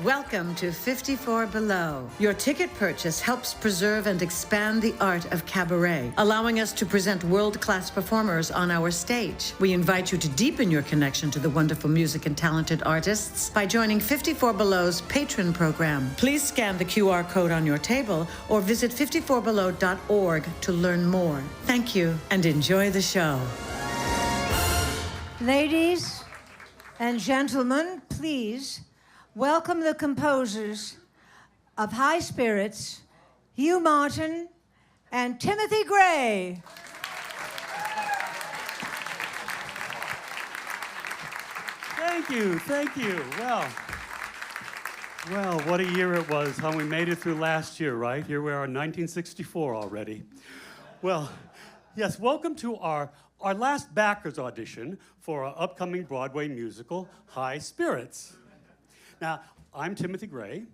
Welcome to 54 Below. Your ticket purchase helps preserve and expand the art of cabaret, allowing us to present world-class performers on our stage. We invite you to deepen your connection to the wonderful music and talented artists by joining 54 Below's patron program. Please scan the QR code on your table or visit 54below.org to learn more. Thank you and enjoy the show. Ladies and gentlemen, please welcome the composers of High Spirits, Hugh Martin and Timothy Gray. Thank you, thank you. Well, what a year it was, huh? We made it through last year, right? Here we are in 1964 already. Well, yes, welcome to our last backers audition for our upcoming Broadway musical, High Spirits. Now, I'm Timothy Gray,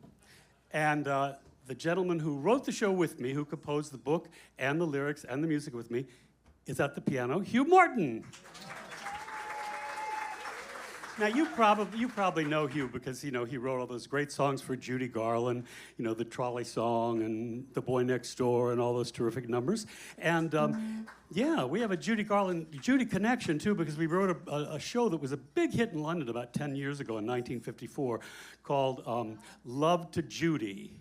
and the gentleman who wrote the show with me, who composed the book and the lyrics and the music with me, is at the piano, Hugh Martin. Now, you probably know Hugh because, he wrote all those great songs for Judy Garland, the Trolley Song and The Boy Next Door and all those terrific numbers. And, yeah, we have a Judy connection, too, because we wrote a show that was a big hit in London about 10 years ago in 1954 called Love to Judy.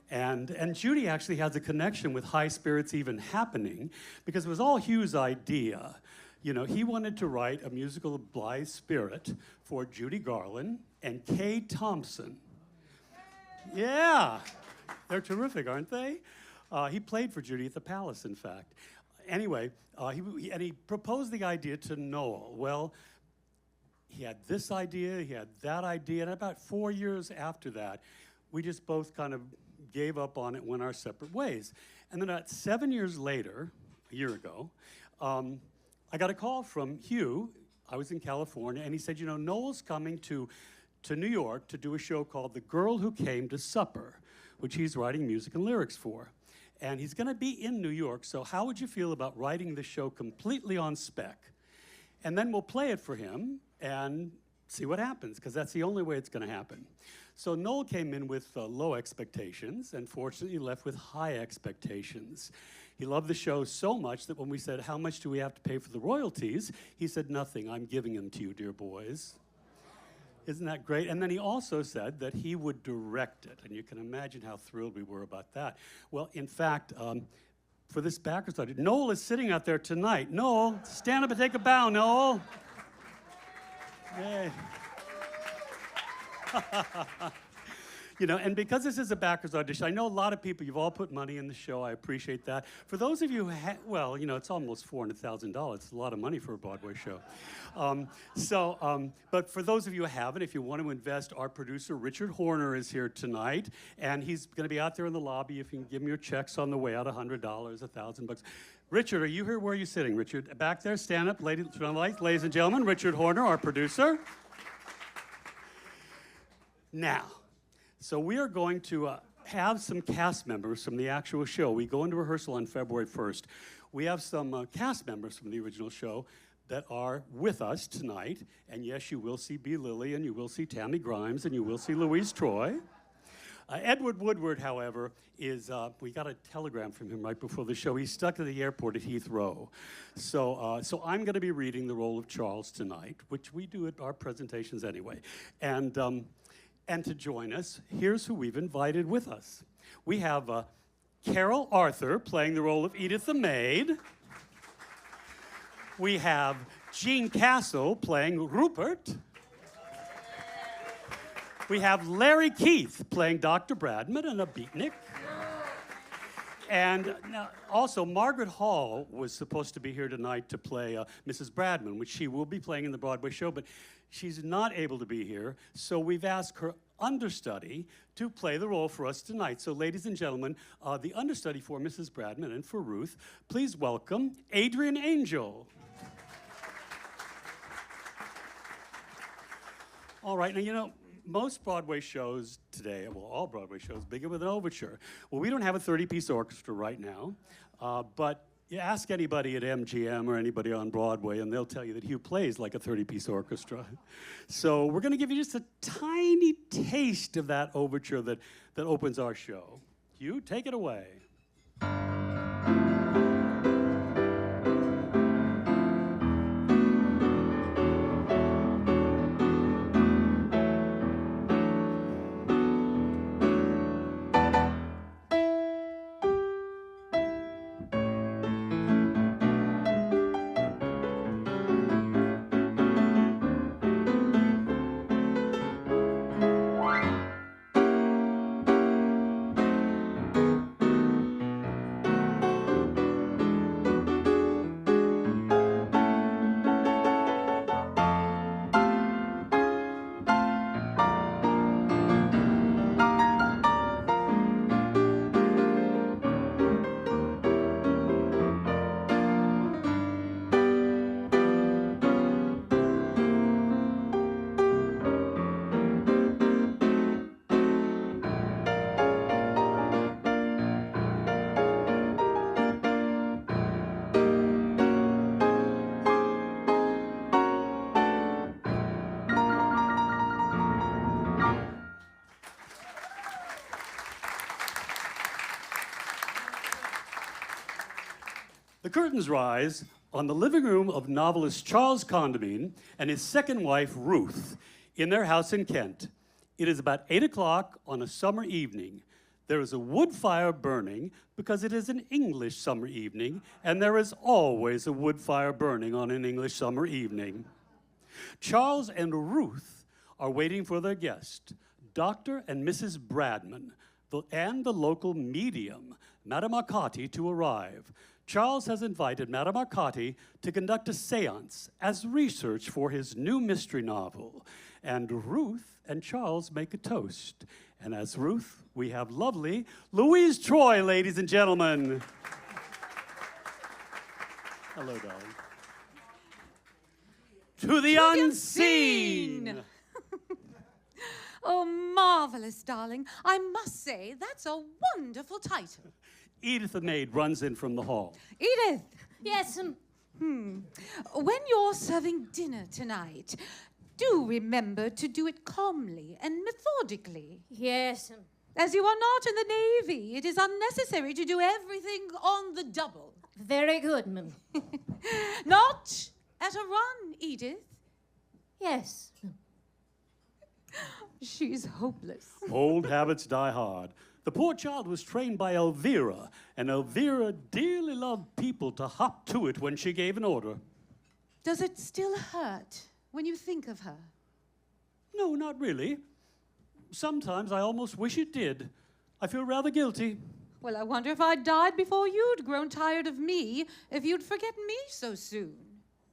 And Judy actually has a connection with High Spirits even happening because it was all Hugh's idea. He wanted to write a musical of Blithe Spirit for Judy Garland and Kay Thompson. Yeah, they're terrific, aren't they? He played for Judy at the Palace, in fact. Anyway, he proposed the idea to Noel. Well, he had this idea, he had that idea, and about 4 years after that, we just both kind of gave up on it, went our separate ways. And then about 7 years later, a year ago, I got a call from Hugh. I was in California, and he said, Noel's coming to New York to do a show called The Girl Who Came to Supper, which he's writing music and lyrics for. And he's gonna be in New York, so how would you feel about writing the show completely on spec? And then we'll play it for him and see what happens, because that's the only way it's gonna happen. So Noel came in with low expectations, and fortunately left with high expectations. He loved the show so much that when we said, how much do we have to pay for the royalties? He said, nothing, I'm giving them to you, dear boys. Isn't that great? And then he also said that he would direct it, and you can imagine how thrilled we were about that. Well, in fact, for this backers audition, Noel is sitting out there tonight. Noel, stand up and take a bow, Noel. Yay. And because this is a backers audition, I know a lot of people, you've all put money in the show. I appreciate that. For those of you who it's almost $400,000. It's a lot of money for a Broadway show. But for those of you who haven't, if you want to invest, our producer, Richard Horner, is here tonight. And he's going to be out there in the lobby. If you can give him your checks on the way out, $100, $1,000. Richard, are you here? Where are you sitting, Richard? Back there, stand up, ladies and gentlemen. Richard Horner, our producer. Now, so we are going to have some cast members from the actual show. We go into rehearsal on February 1st. We have some cast members from the original show that are with us tonight. And yes, you will see B. Lilly, and you will see Tammy Grimes, and you will see Louise Troy. Edward Woodward, however, we got a telegram from him right before the show. He's stuck at the airport at Heathrow. So I'm going to be reading the role of Charles tonight, which we do at our presentations anyway. And to join us, here's who we've invited with us. We have Carol Arthur playing the role of Edith the Maid. We have Gene Castle playing Rupert. We have Larry Keith playing Dr. Bradman and a beatnik. And also, Margaret Hall was supposed to be here tonight to play Mrs. Bradman, which she will be playing in the Broadway show, but she's not able to be here, so we've asked her understudy to play the role for us tonight. So, ladies and gentlemen, the understudy for Mrs. Bradman and for Ruth, please welcome Adrian Angel. All right, now, most Broadway shows today, well, all Broadway shows, begin with an overture. Well, we don't have a 30-piece orchestra right now, but You ask anybody at MGM or anybody on Broadway, and they'll tell you that Hugh plays like a 30-piece orchestra. So we're going to give you just a tiny taste of that overture that opens our show. Hugh, take it away. The curtains rise on the living room of novelist Charles Condamine and his second wife, Ruth, in their house in Kent. It is about 8 o'clock on a summer evening. There is a wood fire burning because it is an English summer evening, and there is always a wood fire burning on an English summer evening. Charles and Ruth are waiting for their guest, Dr. and Mrs. Bradman, and the local medium, Madame Arcati, to arrive. Charles has invited Madame Arcati to conduct a seance as research for his new mystery novel. And Ruth and Charles make a toast. And as Ruth, we have lovely Louise Troy, ladies and gentlemen. Hello, darling. To the unseen. Oh, marvelous, darling. I must say, that's a wonderful title. Edith, the maid, runs in from the hall. Edith, Yes, when you're serving dinner tonight, do remember to do it calmly and methodically. yes. As you are not in the Navy, it is unnecessary to do everything on the double. Very good, ma'am. Not at a run, Edith. Yes. She's hopeless. Old habits die hard. The poor child was trained by Elvira, and Elvira dearly loved people to hop to it when she gave an order. Does it still hurt when you think of her? No, not really. Sometimes I almost wish it did. I feel rather guilty. Well, I wonder if I'd died before you'd grown tired of me, if you'd forget me so soon.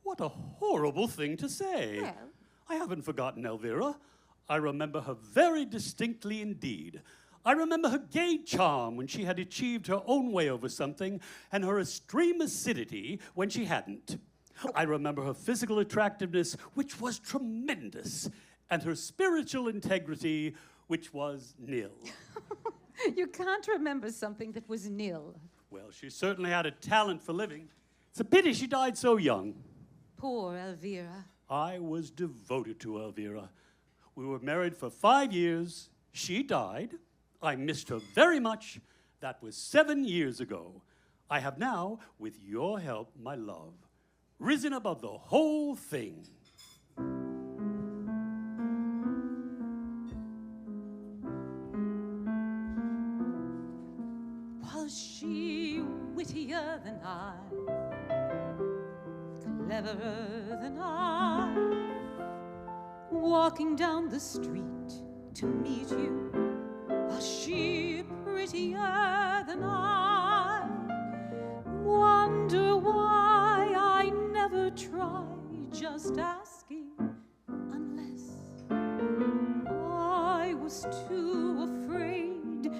What a horrible thing to say. Well? I haven't forgotten Elvira. I remember her very distinctly indeed. I remember her gay charm when she had achieved her own way over something, and her extreme acidity when she hadn't. I remember her physical attractiveness, which was tremendous, and her spiritual integrity, which was nil. You can't remember something that was nil. Well, she certainly had a talent for living. It's a pity she died so young. Poor Elvira. I was devoted to Elvira. We were married for 5 years. She died. I missed her very much. That was 7 years ago. I have now, with your help, my love, risen above the whole thing. Was she wittier than I, cleverer than I, walking down the street to meet you? Was she prettier than I? Wonder why I never try, just asking, unless I was too afraid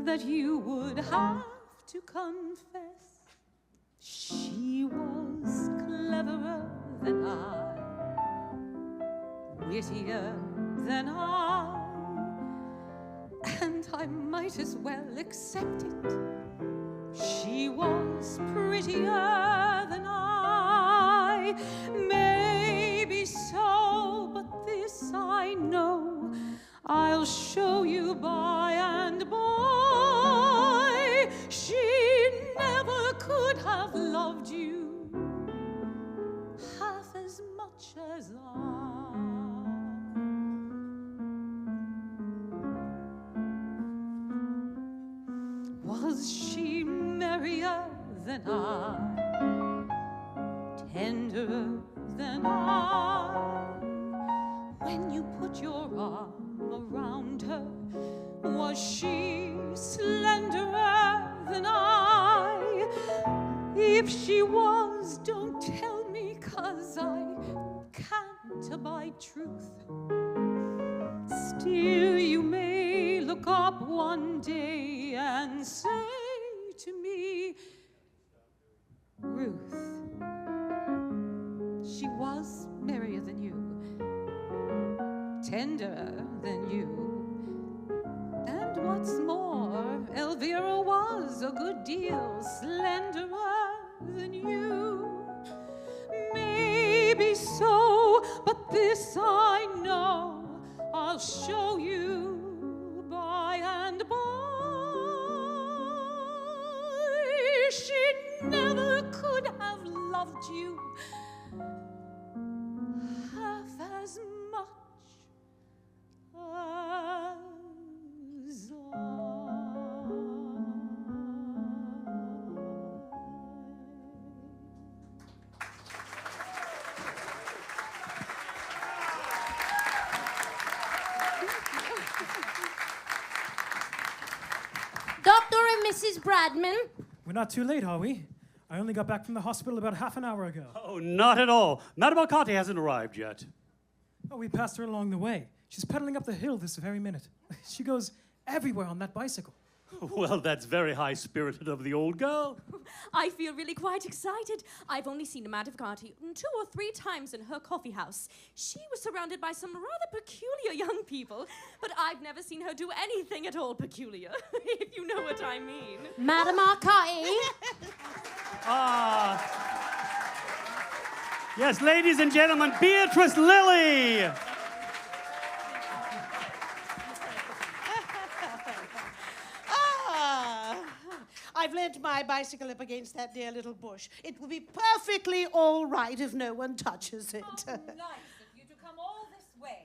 that you would have to confess. She was cleverer than I, wittier than I, and I might as well accept it. She was prettier than I. Maybe so, but this I know, I'll show you by and by. She never could have loved you half as much as I. Was she merrier than I, tenderer than I? When you put your arm around her, was she slenderer than I? If she was, don't tell me, 'cause I can't abide truth. Still, you may look up one day and say to me, Ruth, she was merrier than you, tenderer than you, and what's more, Elvira was a good deal slenderer than you. Maybe so, but this I know, I'll show you by and by. She never could have loved you half as much as I. Dr. and Mrs. Bradman. We're not too late, are we? I only got back from the hospital about half an hour ago. Oh, not at all. Madame Alcante hasn't arrived yet. Oh, we passed her along the way. She's pedaling up the hill this very minute. She goes everywhere on that bicycle. Well, that's very high-spirited of the old girl. I feel really quite excited. I've only seen Madame Alcante 2 or 3 times in her coffee house. She was surrounded by some rather peculiar young people, but I've never seen her do anything at all peculiar, if you know what I mean. Madame Arcati. Yes, ladies and gentlemen, Beatrice Lilly. I've leant my bicycle up against that dear little bush. It will be perfectly all right if no one touches it. How nice of you to come all this way.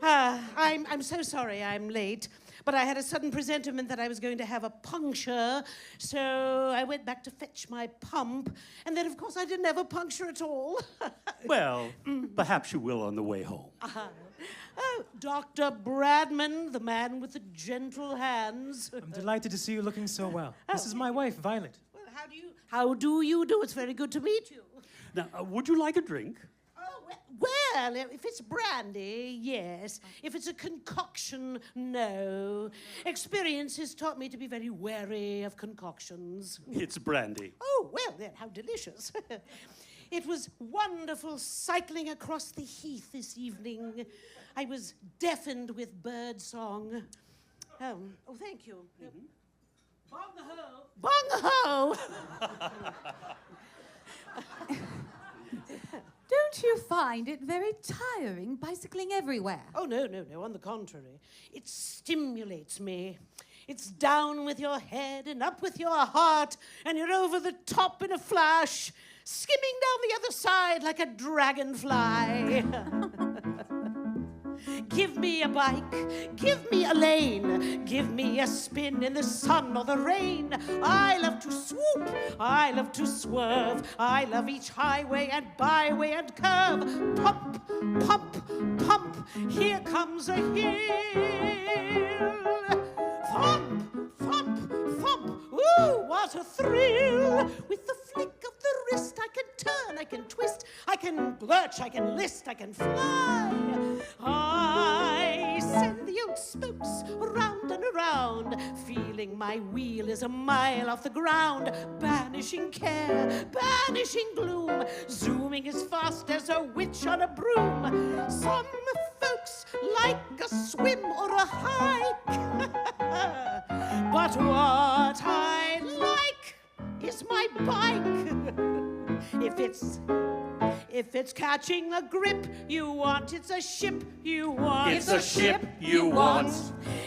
I'm so sorry I'm late, but I had a sudden presentiment that I was going to have a puncture, so I went back to fetch my pump, and then, of course, I didn't have a puncture at all. Well, perhaps you will on the way home. Oh, Dr. Bradman, the man with the gentle hands. I'm delighted to see you looking so well. This is my wife, Violet. Well, how do you do? It's very good to meet you. Now, would you like a drink? Oh, well, if it's brandy, yes. If it's a concoction, no. Experience has taught me to be very wary of concoctions. It's brandy. Oh, well, then, how delicious. It was wonderful cycling across the heath this evening. I was deafened with bird song. Oh, thank you. Bong ho! Bong ho! Don't you find it very tiring bicycling everywhere? Oh, no. On the contrary. It stimulates me. It's down with your head and up with your heart, and you're over the top in a flash, skimming down the other side like a dragonfly. Give me a bike, give me a lane, give me a spin in the sun or the rain. I love to swoop, I love to swerve, I love each highway and byway and curve. Pump, pump, pump, here comes a hill. Thump, thump, thump, ooh, what a thrill. With the flick of the wrist I can turn, I can twist, I can lurch, I can list, I can fly. I send the old spokes round and around, feeling my wheel is a mile off the ground, banishing care, banishing gloom, zooming as fast as a witch on a broom. Some folks like a swim or a hike, but what my bike. If it's catching the grip you want, it's a ship you want. It's a ship you want.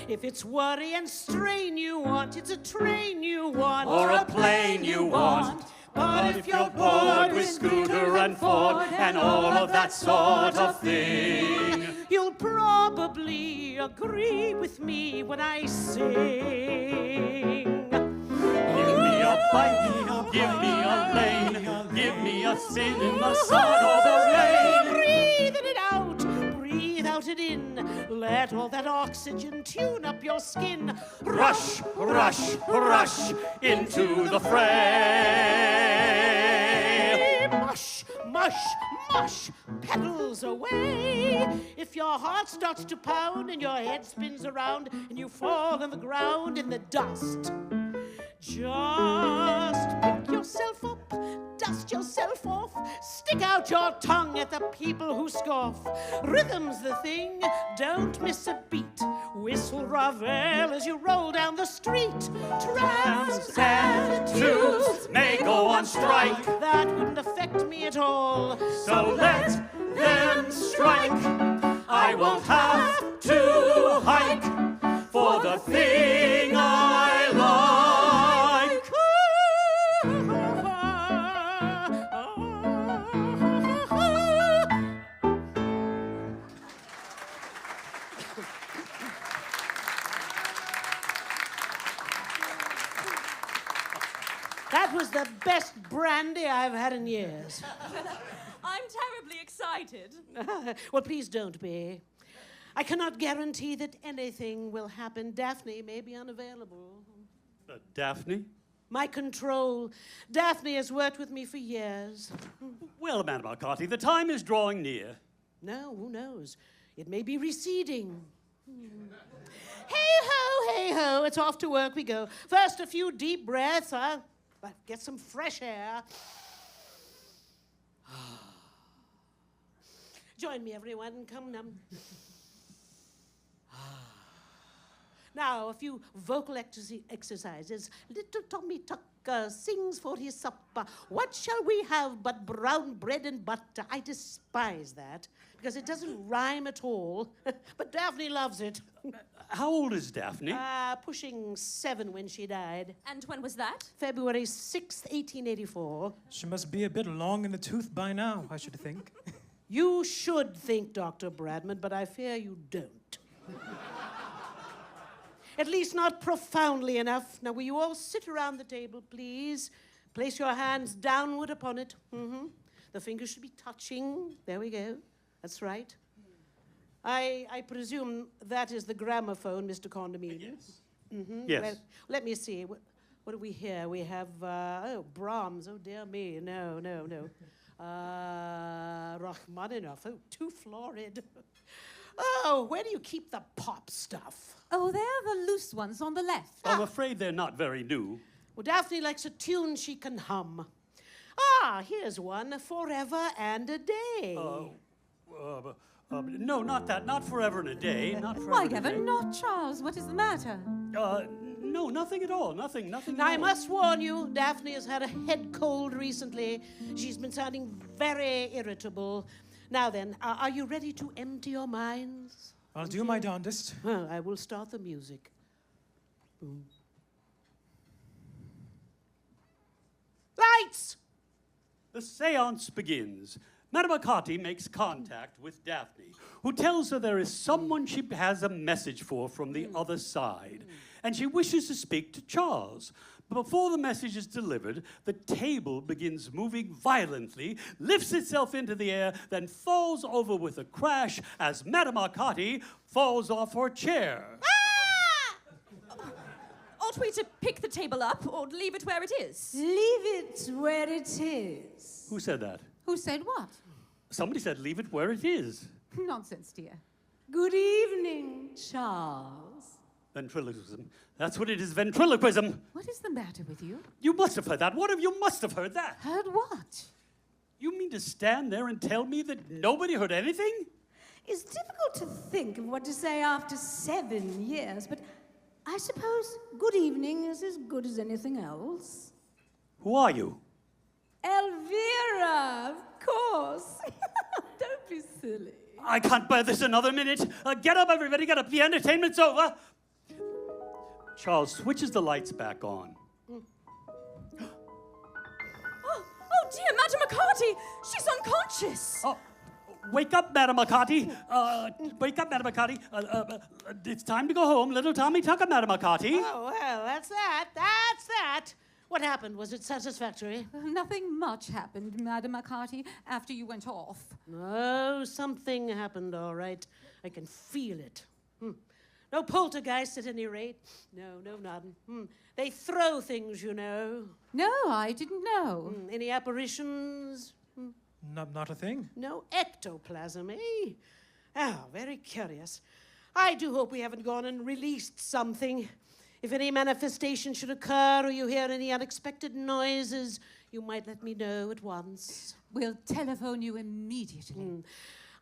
If it's worry and strain you want, it's a train you want. Or a plane you want. But if you're bored with Scooter and Ford and all of that sort of thing, you'll probably agree with me when I sing. Give me a bike, give me a lane, give me a spin in the sun or the rain. Breathe it out, breathe out it in. Let all that oxygen tune up your skin. Rush, rush, rush into the fray. Mush, mush, mush, pedals away. If your heart starts to pound and your head spins around and you fall on the ground in the dust, just pick yourself up, dust yourself off, stick out your tongue at the people who scoff. Rhythm's the thing, don't miss a beat. Whistle Ravel as you roll down the street. Trams and tubes may go on strike, that wouldn't affect me at all. so let them strike. I won't have to hike for the thing I like. That was the best brandy I've had in years. I'm terribly excited. Well, please don't be. I cannot guarantee that anything will happen. Daphne may be unavailable. Daphne? My control. Daphne has worked with me for years. Well, Madam Arcati, the time is drawing near. No, who knows? It may be receding. Hey ho, it's off to work we go. First, a few deep breaths, huh? Get some fresh air. Join me, everyone. Come now. Now, a few vocal exercises. Little Tommy Tucker sings for his supper. What shall we have but brown bread and butter? I despise that, because it doesn't rhyme at all. But Daphne loves it. How old is Daphne? Pushing 7 when she died. And when was that? February 6th, 1884. She must be a bit long in the tooth by now, I should think. You should think, Dr. Bradman, but I fear you don't. At least not profoundly enough. Now, will you all sit around the table, please? Place your hands downward upon it. The fingers should be touching. There we go. That's right. I presume that is the gramophone, Mr. Condamine. Yes. Yes. Well, let me see. What do we hear? We have, Brahms. Oh, dear me. No. Rachmaninoff. Oh, too florid. Oh, where do you keep the pop stuff? Oh, they're the loose ones on the left. I'm afraid they're not very new. Well, Daphne likes a tune she can hum. Here's one, Forever and a Day. No, not that. Not forever and a day. Not forever Why, and a ever day. not, Charles. What is the matter? No, nothing at all. Nothing Now, at I all. must warn you, Daphne has had a head cold recently. She's been sounding very irritable. Now then, are you ready to empty your minds? I'll do my darndest. Well, I will start the music. Boom. Lights! The seance begins. Madame Arcati makes contact with Daphne, who tells her there is someone she has a message for from the other side, and she wishes to speak to Charles. But before the message is delivered, the table begins moving violently, lifts itself into the air, then falls over with a crash as Madame Arcati falls off her chair. Ought we to pick the table up or leave it where it is? Leave it where it is. Who said that? Who said what? Somebody said leave it where it is. Nonsense, dear. Good evening, Charles. Ventriloquism. That's what it is, ventriloquism. What is the matter with you? You must have heard that. One of you must have heard that. Heard what? You mean to stand there and tell me that nobody heard anything? It's difficult to think of what to say after 7 years, but I suppose good evening is as good as anything else. Who are you? Elvira, of course. Don't be silly. I can't bear this another minute. Get up, everybody, get up. The entertainment's over. Charles switches the lights back on. Oh dear, Madam McCarty! She's unconscious! Oh, wake up, Madam McCarty. Wake up, Madam McCarty. It's time to go home. Little Tommy Tucker, Madam McCarty. Oh, well, that's that. That's that. What happened? Was it satisfactory? Nothing much happened, Madam McCarty, after you went off. No, something happened, all right. I can feel it. No poltergeist at any rate. No, nothing. They throw things, you know. No, I didn't know. Any apparitions? Not a thing. No ectoplasm, eh? Ah, very curious. I do hope we haven't gone and released something. If any manifestation should occur or you hear any unexpected noises, you might let me know at once. We'll telephone you immediately.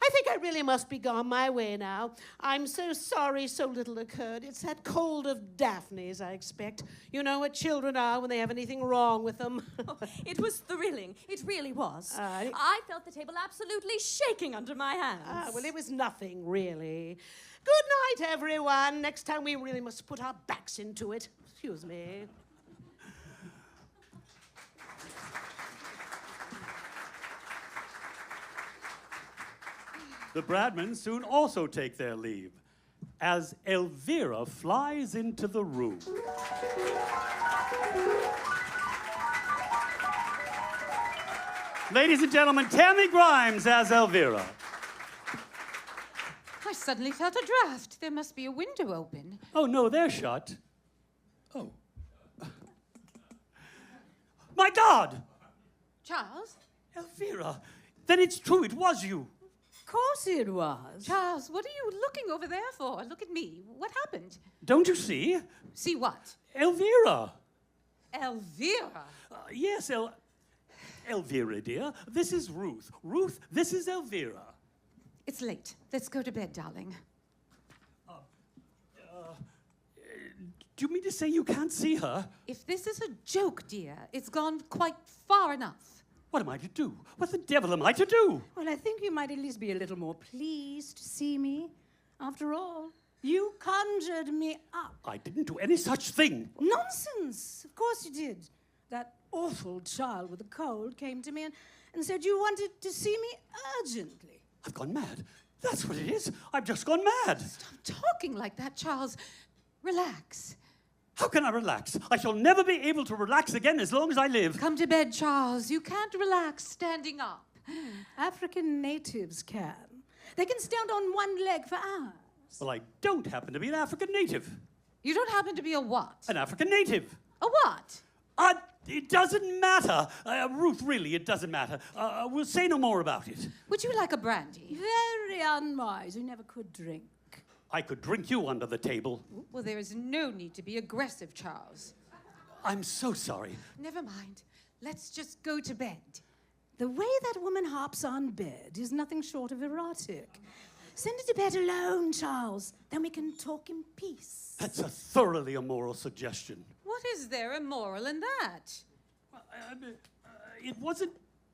I think I really must be gone my way now. I'm so sorry so little occurred. It's that cold of Daphne's, I expect. You know what children are when they have anything wrong with them. It was thrilling. It really was. Aye. I felt the table absolutely shaking under my hands. Well, it was nothing, really. Good night, everyone. Next time we really must put our backs into it. Excuse me. The Bradmans soon also take their leave as Elvira flies into the room. Ladies and gentlemen, Tammy Grimes as Elvira. I suddenly felt a draft. There must be a window open. Oh, no, they're shut. Oh. My God! Charles? Elvira, then it's true, it was you. Of course it was. Charles, what are you looking over there for? Look at me. What happened? Don't you see? See what? Elvira. Elvira. Yes, Elvira, dear. This is Ruth. Ruth, this is Elvira. It's late. Let's go to bed, darling. Do you mean to say you can't see her? If this is a joke, dear, it's gone quite far enough. What am I to do? What the devil am I to do? Well, I think you might at least be a little more pleased to see me. After all, you conjured me up. I didn't do any such thing. Nonsense! Of course you did. That awful child with the cold came to me and said you wanted to see me urgently. I've gone mad. That's what it is. I've just gone mad. Stop talking like that, Charles. Relax. How can I relax? I shall never be able to relax again as long as I live. Come to bed, Charles. You can't relax standing up. African natives can. They can stand on one leg for hours. Well, I don't happen to be an African native. You don't happen to be a what? An African native. A what? It doesn't matter. Ruth, really, it doesn't matter. We'll say no more about it. Would you like a brandy? Very unwise. You never could drink. I could drink you under the table. Well, there is no need to be aggressive, Charles. I'm so sorry. Never mind. Let's just go to bed. The way that woman hops on bed is nothing short of erotic. Send her to bed alone, Charles. Then we can talk in peace. That's a thoroughly immoral suggestion. What is there immoral in that? It wasn't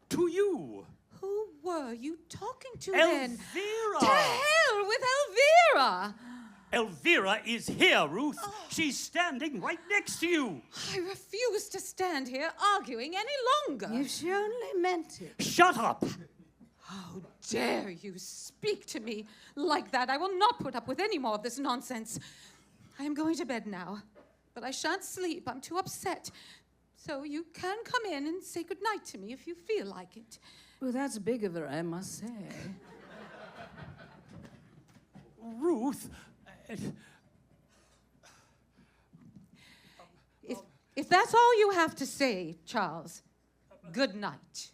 to you. Who were you talking to then? Elvira! To hell with Elvira! Elvira is here, Ruth. She's standing right next to you. I refuse to stand here arguing any longer. If she only meant it. Shut up. How dare you speak to me like that? I will not put up with any more of this nonsense. I am going to bed now, but I shan't sleep. I'm too upset. So you can come in and say goodnight to me if you feel like it. Well, that's big of her, I must say. Ruth. If that's all you have to say, Charles, good night.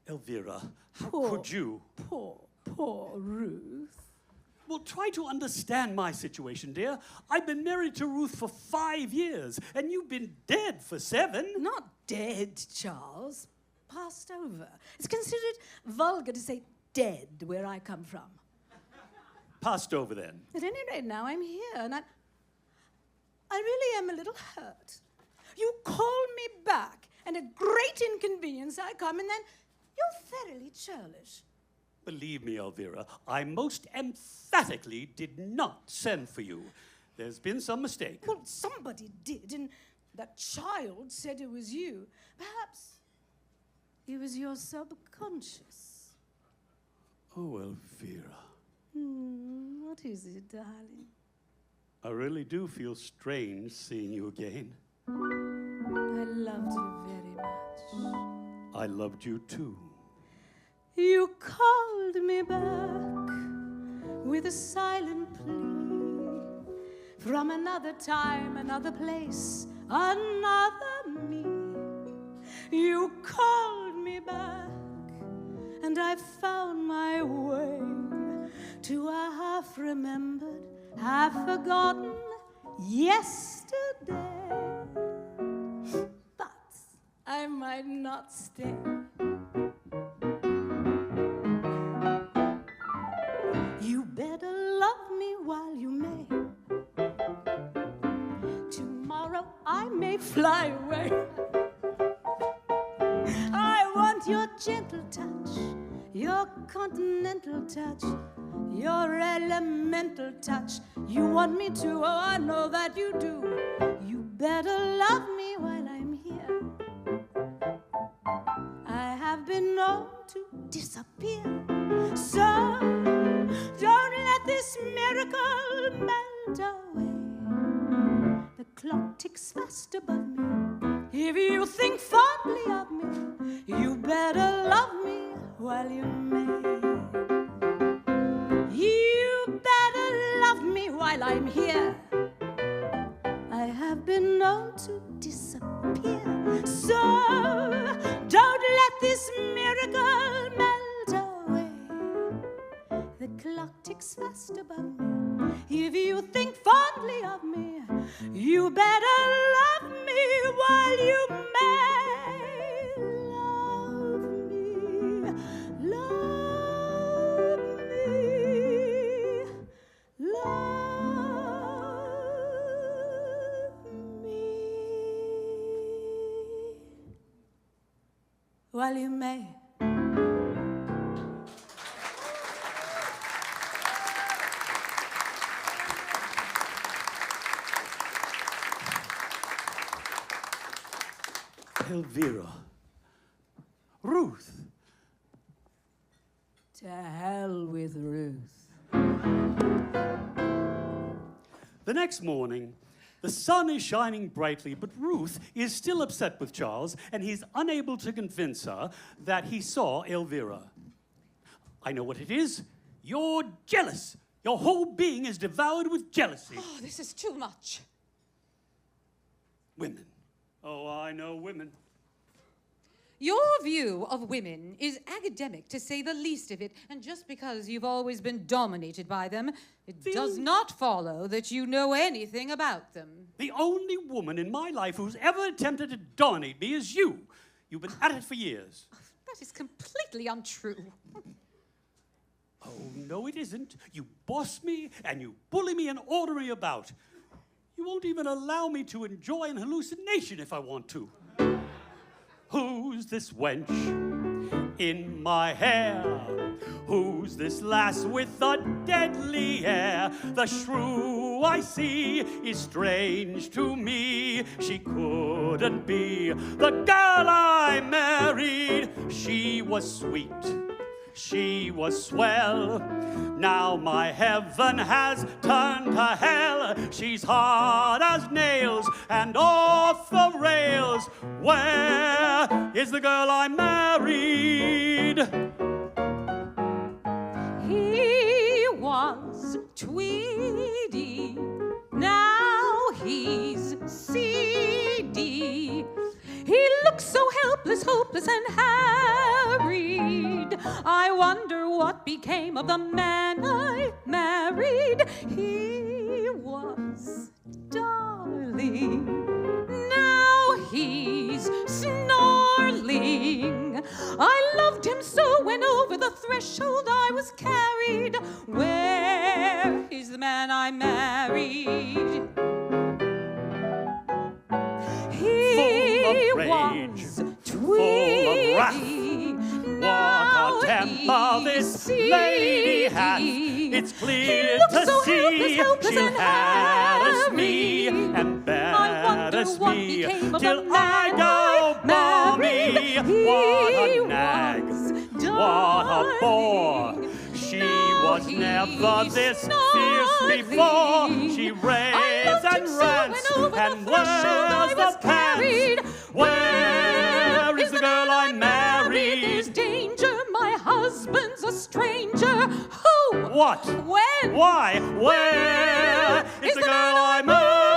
Elvira, how Poor- could you? Poor Ruth. Well, try to understand my situation, dear. I've been married to Ruth for 5 years, and you've been dead for 7. Not dead, Charles. Passed over. It's considered vulgar to say dead where I come from. passed over then. At any rate, now I'm here, and I really am a little hurt. You call me back, and at great inconvenience I come, and then you're thoroughly churlish. Believe me, Elvira, I most emphatically did not send for you. There's been some mistake. Well, somebody did, and that child said it was you. Perhaps it was your subconscious. Oh, Elvira. What is it, darling? I really do feel strange seeing you again. I loved you very much. I loved you too. You called me back with a silent plea from another time, another place, another me. You called me back, and I found my way to a half-remembered, half-forgotten yesterday. But I might not stay. You better love me while you may. Tomorrow I may fly away. I want your gentle touch, your continental touch, your elemental touch. You want me to, oh, I know that you do. You better love me while I'm here. I have been known to disappear. So don't let this miracle melt away. The clock ticks fast above me. If you think fondly of me, you better love me while you may. You better love me while I'm here. I have been known to disappear. So don't let this miracle melt away. The clock ticks fast above me. If you think fondly of me, you better love me while you may. Love me, love me while you may. Elvira. Ruth. To hell with Ruth. The next morning, the sun is shining brightly, but Ruth is still upset with Charles, and he's unable to convince her that he saw Elvira. I know what it is. You're jealous. Your whole being is devoured with jealousy. Oh, this is too much. Women. Oh, I know women. Your view of women is academic, to say the least of it, and just because you've always been dominated by them, it does not follow that you know anything about them. The only woman in my life who's ever attempted to dominate me is you. You've been at it for years. That is completely untrue. Oh, no, it isn't. You boss me, and you bully me and order me about. You won't even allow me to enjoy an hallucination if I want to. Who's this wench in my hair? Who's this lass with the deadly air? The shrew I see is strange to me. She couldn't be the girl I married. She was sweet. She was swell. Now my heaven has turned to hell. She's hard as nails and off the rails. Where is the girl I married? He was Tweedy, now he's seedy. He looks so helpless, hopeless, and harried. I wonder what became of the man I married. He was darling, now he's snarling. I loved him so when over the threshold I was carried. Where man I married. He Full of rage, was full of wrath. Now What a temper this lady has. It's clear looks to so see helpless she'll and harass me, harried. embarrass what me became of till the I man go I balmy. married. What He a nag, was what a bore. darling. She Now was never he's this fierce before. snorting. She I raves loved and him so rants when over and the threshold I wears was the carried. pants. Where is the girl I There's married? danger, my husband's a stranger. Who? What? When? Why? Where is the girl I married?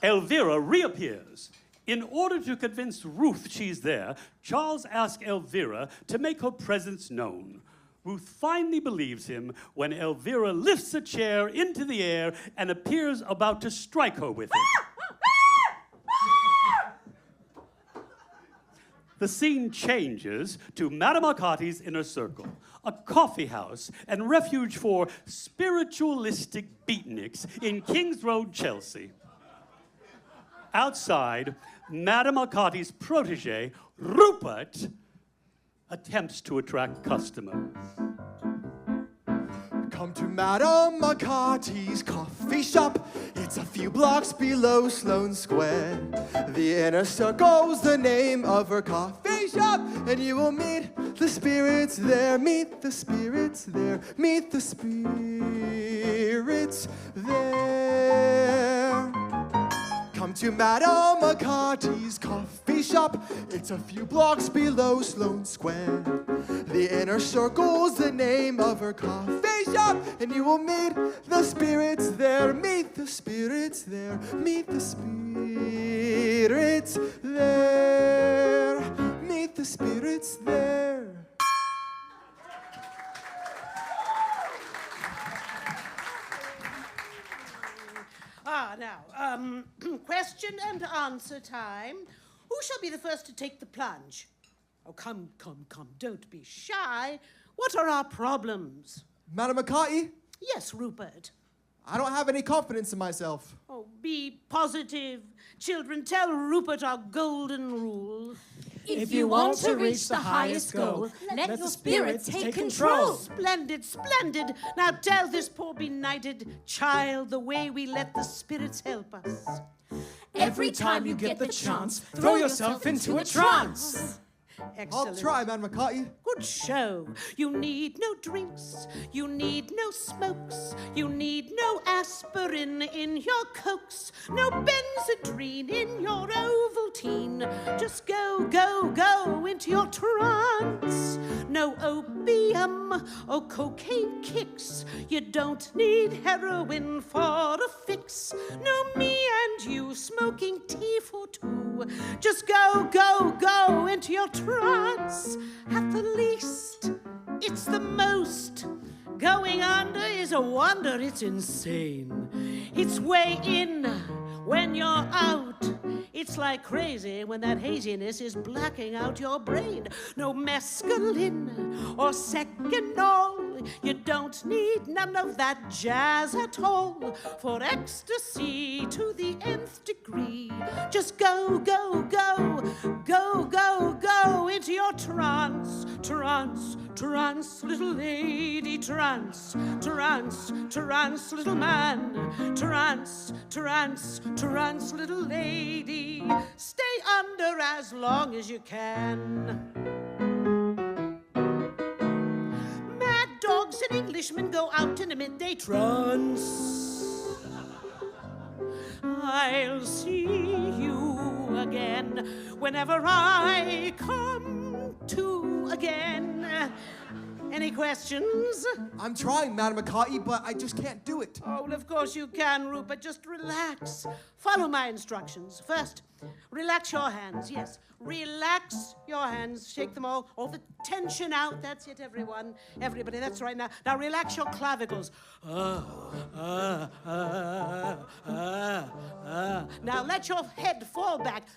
Elvira reappears. In order to convince Ruth she's there, Charles asks Elvira to make her presence known. Ruth finally believes him when Elvira lifts a chair into the air and appears about to strike her with it. The scene changes to Madame Arcati's inner circle, a coffee house and refuge for spiritualistic beatniks in Kings Road, Chelsea. Outside, Madame Arcati's protege, Rupert, attempts to attract customers. Come to Madame Arcati's coffee shop. It's a few blocks below Sloane Square. The inner circle's the name of her coffee shop, and you will meet the spirits there. Meet the spirits there. Meet the spirits there. Come to Madame Arcati's coffee shop. It's a few blocks below Sloane Square. The inner circle's the name of her coffee shop, and you will meet the spirits there. Meet the spirits there. Meet the spirits there. Meet the spirits there. Now, question and answer time. Who shall be the first to take the plunge? Oh, come, don't be shy. What are our problems? Madame Arcati, Yes, Rupert. I don't have any confidence in myself. Oh, be positive. Children, tell Rupert our golden rule. If you want to reach the highest goal, let your spirit take control. Splendid, splendid. Now tell this poor benighted child the way we let the spirits help us. Every time you get the chance, throw yourself into a trance. Excellent. I'll try, Madame Arcati. Good show. You need no drinks. You need no smokes. You need no aspirin in your cokes. No benzodrine in your Ovaltine. Just go, go, go into your trance. No opium or cocaine kicks. You don't need heroin for a fix. No me and you smoking tea for two. Just go, go, go into your trance. At the least, it's the most. Going under is a wonder, it's insane. It's way in when you're out. It's like crazy when that haziness is blacking out your brain. No mescaline or seconal. You don't need none of that jazz at all. For ecstasy to the nth degree. Just go, go, go, go, go, go into your trance. Trance, trance, little lady, trance. Trance, trance, little man. Trance, trance, trance, little lady. Stay under as long as you can. Mad dogs and Englishmen go out in a midday trance. I'll see you again whenever I come to again. Any questions? I'm trying, Madam McCarthy, but I just can't do it. Oh, well, of course you can, Rupert. Just relax. Follow my instructions. First, relax your hands. Yes, relax your hands. Shake them all the tension out. That's it, everyone. Everybody, that's right. Now relax your clavicles. Now let your head fall back.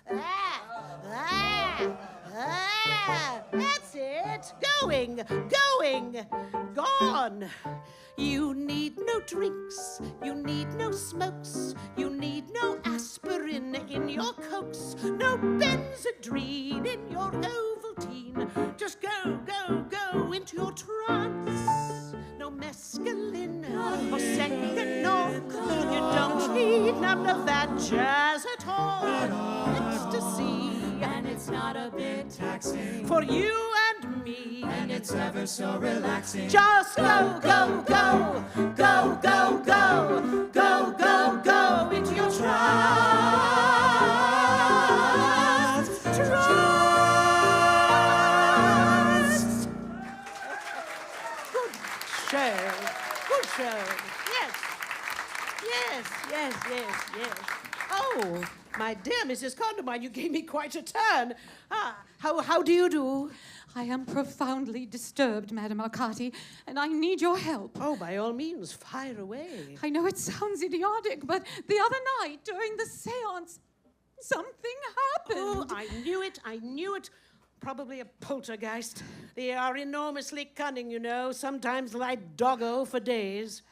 That's it. Going. Gone. You need no drinks. You need no smokes. You need no aspirin in your cokes. No Benzedrine in your Ovaltine. Just go into your trance. No mescaline or Secanol. You don't need none of that jazz at all. Ecstasy. And it's not a bit taxing For you and me. and it's ever so relaxing. Just go into your trance. Good show. Yes. Oh, my dear Mrs. Condamine, you gave me quite a turn. How do you do? I am profoundly disturbed, Madam Arcati, and I need your help. Oh, by all means, fire away. I know it sounds idiotic, but the other night during the seance, something happened. Oh, I knew it. Probably a poltergeist. They are enormously cunning, you know. Sometimes lie doggo for days.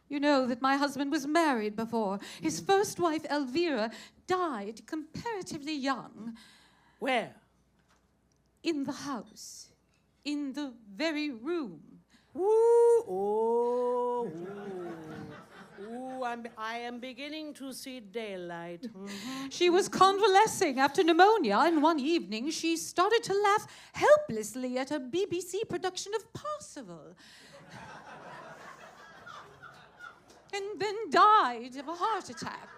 You know that my husband was married before. His first wife, Elvira, died comparatively young. Where? In the house. In the very room. I am beginning to see daylight. Mm-hmm. She was convalescing after pneumonia, and one evening she started to laugh helplessly at a BBC production of Parsifal. And then died of a heart attack.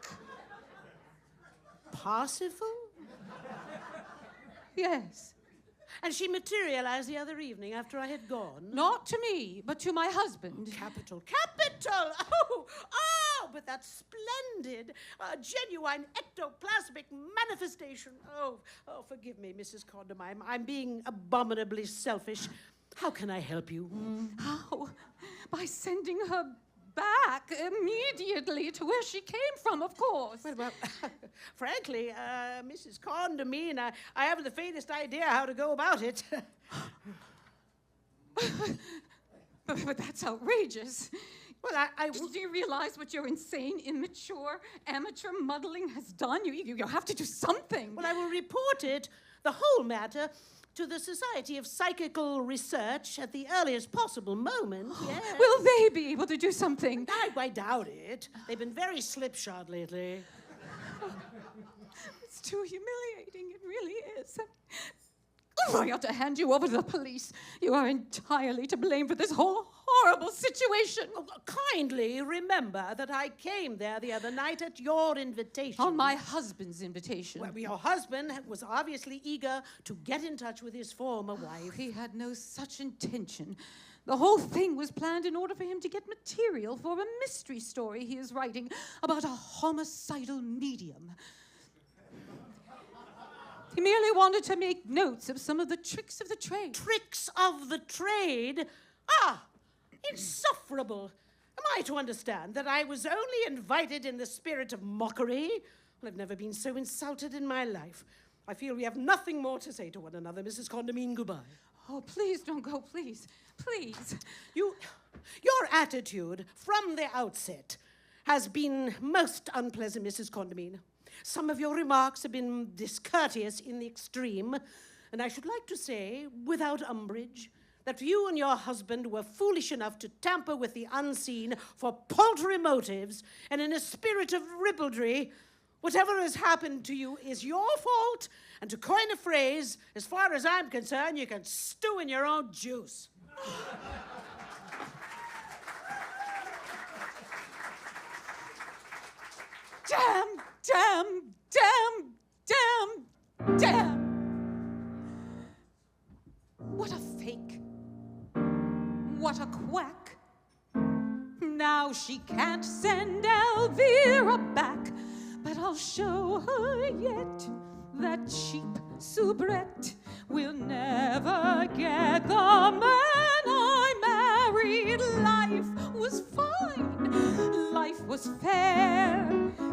Parsifal? Yes. And she materialized the other evening after I had gone? Not to me, but to my husband. Capital! Oh, but that's splendid. A genuine ectoplasmic manifestation. Oh, forgive me, Mrs. Condamine. I'm being abominably selfish. How can I help you? How? By sending her back immediately to where she came from, of course. Well, frankly, Mrs. Condamine, I haven't the faintest idea how to go about it. But that's outrageous. Well, Do you realize what your insane, immature, amateur muddling has done? You have to do something. Well, I will report it, the whole matter, to the Society of Psychical Research at the earliest possible moment, yes. Will they be able to do something? I doubt it. They've been very slipshod lately. It's too humiliating, it really is. Oh, I ought to hand you over to the police. You are entirely to blame for this whole horrible situation. Oh, kindly remember that I came there the other night at your invitation. On my husband's invitation. Well, your husband was obviously eager to get in touch with his former wife. He had no such intention. The whole thing was planned in order for him to get material for a mystery story he is writing about a homicidal medium. He merely wanted to make notes of some of the tricks of the trade. Tricks of the trade? Insufferable. Am I to understand that I was only invited in the spirit of mockery? Well, I've never been so insulted in my life. I feel we have nothing more to say to one another, Mrs. Condamine. Goodbye. Oh, please don't go, please. Please. Your attitude from the outset has been most unpleasant, Mrs. Condamine. Some of your remarks have been discourteous in the extreme, and I should like to say, without umbrage, that you and your husband were foolish enough to tamper with the unseen for paltry motives, and in a spirit of ribaldry, whatever has happened to you is your fault, and to coin a phrase, as far as I'm concerned, you can stew in your own juice. Damn! What a fake. she can't send Elvira back. But I'll show her yet that cheap soubrette will never get the man I married. Life was fine, life was fair,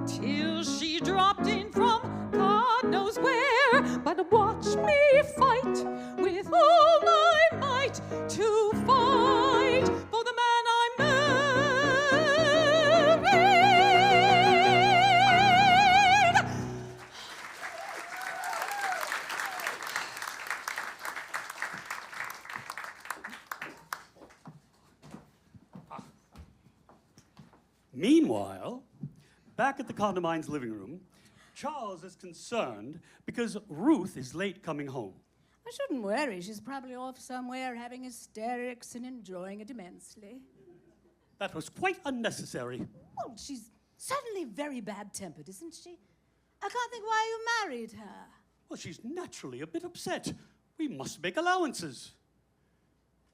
till she dropped in from God knows where. But watch me fight with all my might to fight for the man I married. Meanwhile, back at the Condamine's living room, Charles is concerned because Ruth is late coming home. I shouldn't worry. She's probably off somewhere having hysterics and enjoying it immensely. That was quite unnecessary. Well, she's certainly very bad-tempered, isn't she? I can't think why you married her. Well, she's naturally a bit upset. We must make allowances.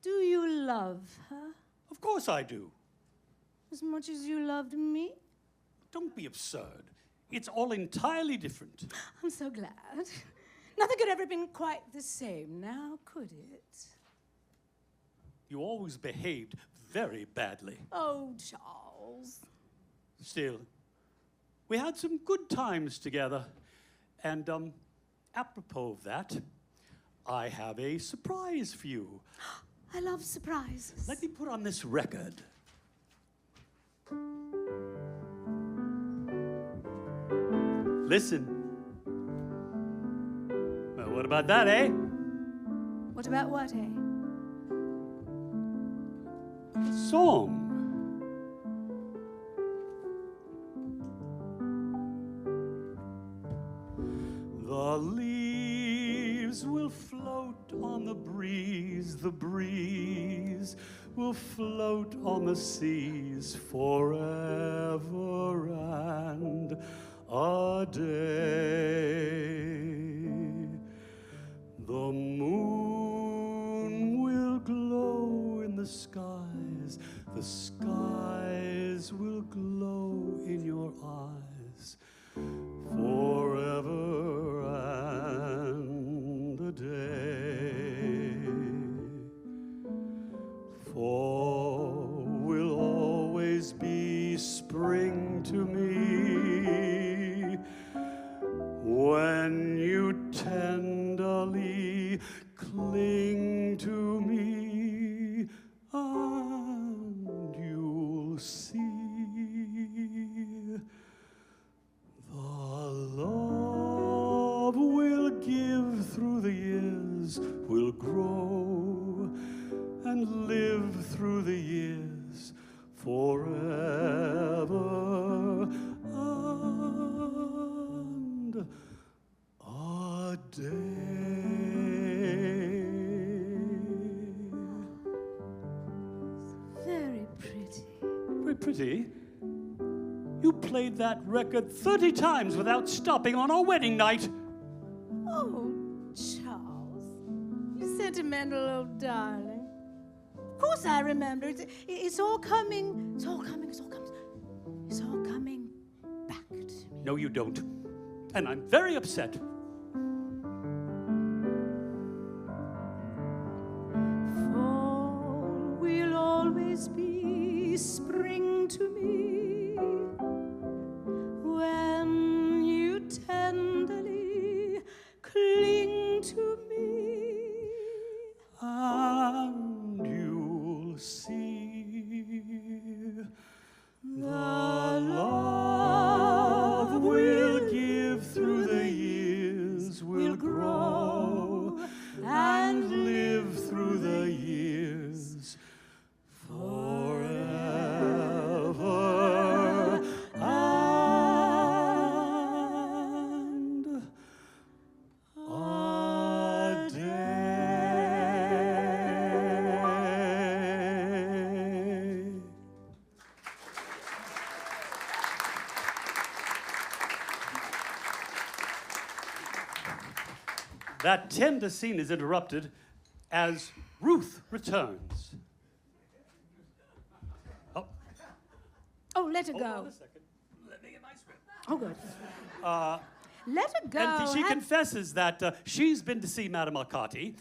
Do you love her Of course I do. as much as you loved me? Don't be absurd. It's all entirely different. I'm so glad. Nothing could ever have been quite the same now, could it? You always behaved very badly. Oh, Charles. Still, we had some good times together. And, apropos of that, I have a surprise for you. I love surprises. Let me put on this record. Listen. Well, what about that, eh? What about what, eh? Song. The leaves will float on the breeze will float on the seas forever and a day. The moon will glow in the skies will glow in your eyes forever and a day. For will always be spring to me when you tenderly cling to me, and you'll see the love we'll give through the years will grow and live through the years forever and a day. Very pretty. Very pretty. You played that record 30 times without stopping on our wedding night. Oh, Charles. You sentimental old darling. Of course I remember. It's all coming. It's all coming. It's all coming. It's all coming back to me. No, you don't. And I'm very upset. Fall will always be spring to me when you tenderly cling to me. And you'll see the love we'll give through the years will grow and live through the years forever and a day. That tender scene is interrupted as Ruth returns. Oh, Oh, let her Hold go. on a second. Let me get my script. Oh, good. Let her go. And she confesses that she's been to see Madame Arcati,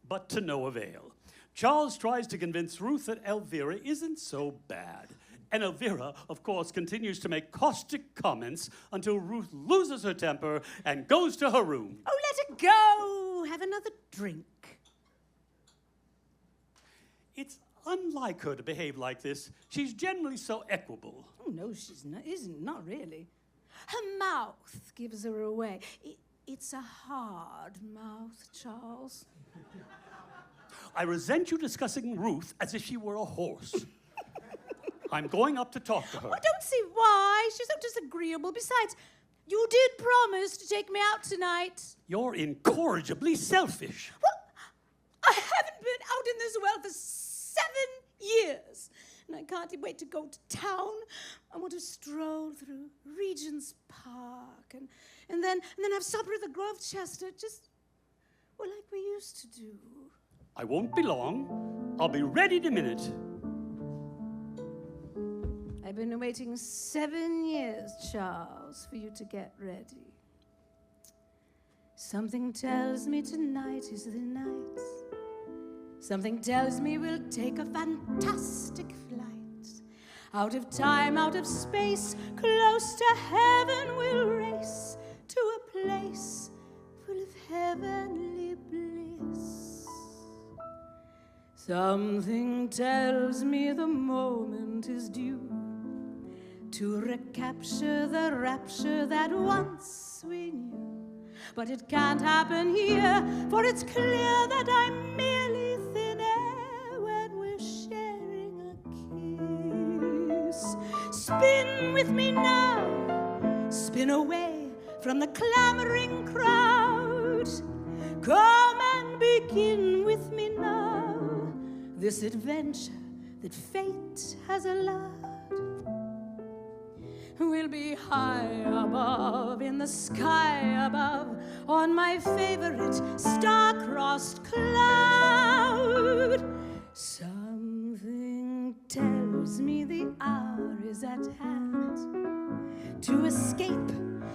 but to no avail. Charles tries to convince Ruth that Elvira isn't so bad. And Elvira, of course, continues to make caustic comments until Ruth loses her temper and goes to her room. Oh, let her go. Have another drink. It's unlike her to behave like this. She's generally so equable. Oh, no, she's not. Isn't not really. Her mouth gives her away. It's a hard mouth, Charles. I resent you discussing Ruth as if she were a horse. I'm going up to talk to her. I don't see why. She's so disagreeable. Besides, you did promise to take me out tonight. You're incorrigibly selfish. Well, I haven't been out in this world for 7 years. And I can't wait to go to town. I want to stroll through Regent's Park and then have supper at the Grovechester. Just, well, like we used to do. I won't be long. I'll be ready in a minute. I've been waiting 7 years, Charles, for you to get ready. Something tells me tonight is the night. Something tells me we'll take a fantastic flight. Out of time, out of space, close to heaven we'll race to a place full of heavenly bliss. Something tells me the moment is due to recapture the rapture that once we knew. But it can't happen here, for it's clear that I'm merely thin air when we're sharing a kiss. Spin with me now, spin away from the clamoring crowd. Come and begin with me now this adventure that fate has allowed. We'll be high above, in the sky above, on my favorite star-crossed cloud. Something tells me the hour is at hand to escape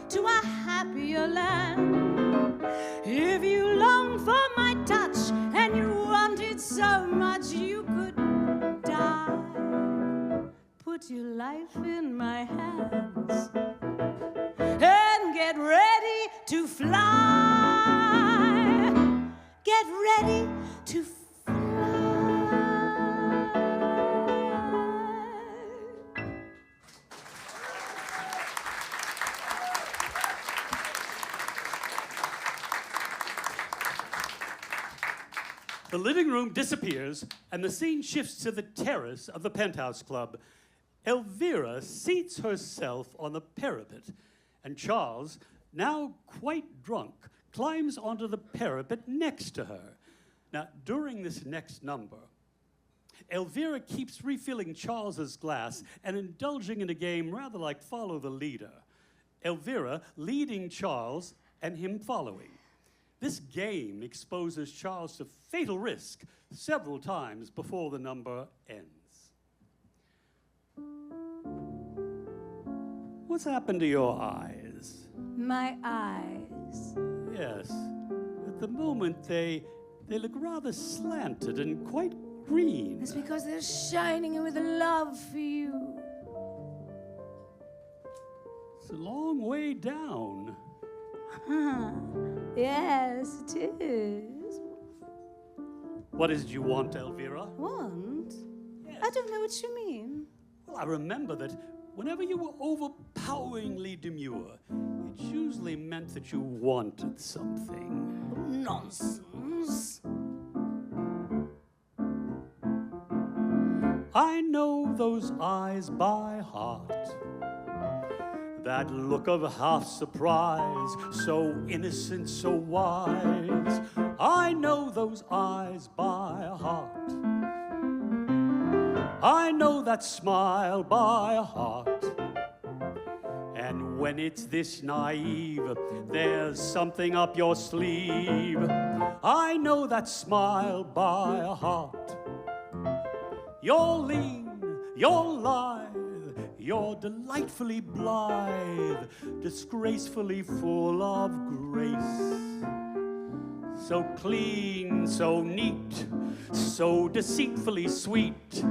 to a happier land. If you long for my touch and you want it so much you could die, put your life in my hands and get ready to fly. Get ready to fly. The living room disappears, and the scene shifts to the terrace of the Penthouse Club. Elvira seats herself on the parapet, and Charles, now quite drunk, climbs onto the parapet next to her. Now, during this next number, Elvira keeps refilling Charles's glass and indulging in a game rather like Follow the Leader. Elvira leading Charles and him following. This game exposes Charles to fatal risk several times before the number ends. What's happened to your eyes? My eyes. Yes. At the moment, they look rather slanted and quite green. It's because they're shining with love for you. It's a long way down. Huh. Yes, it is. What is it you want, Elvira? Want? Yes. I don't know what you mean. Well, I remember that whenever you were overpoweringly demure, it usually meant that you wanted something. Nonsense. I know those eyes by heart. That look of half surprise, so innocent, so wise. I know those eyes by heart. I know that smile by heart. And when it's this naive, there's something up your sleeve. I know that smile by heart. You're lean, you're lithe, You're delightfully blithe, disgracefully full of grace. So clean, so neat, so deceitfully sweet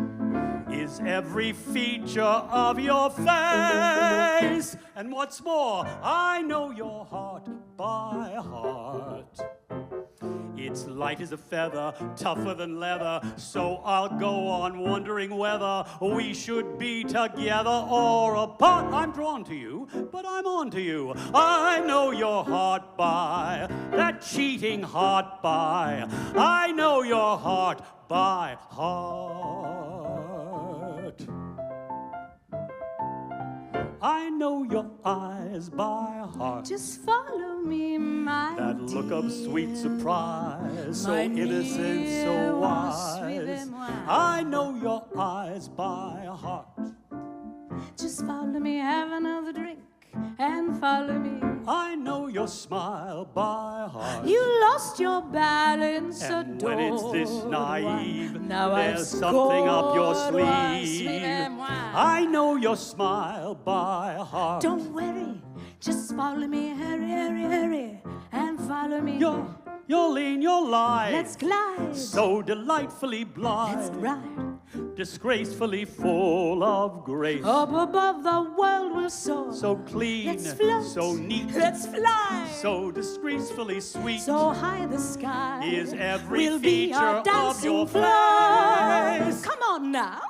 is every feature of your face. And what's more, I know your heart by heart. It's light as a feather, tougher than leather, so I'll go on wondering whether we should be together or apart. I'm drawn to you, but I'm on to you. I know your heart by, that cheating heart by. I know your heart by heart. I know your eyes by heart. Just follow me, my That look of sweet surprise, so innocent, so wise. I know your eyes by heart. Just follow me, have another drink, and follow me. I know your smile by heart. You lost your balance, And adored when it's this naive, one. Now I've there's something up your scored one, sleeve. sweet and wine. I know your smile by heart. Don't worry, just follow me, hurry, hurry, hurry, and follow me. You're lean, you're lithe. Let's glide. So delightfully blithe. Let's ride. Disgracefully full of grace. Up above the world we'll soar. So clean, Let's float. so neat, Let's fly. so disgracefully sweet. So high the sky is every will be feature our of dancing your floor. face. Come on now.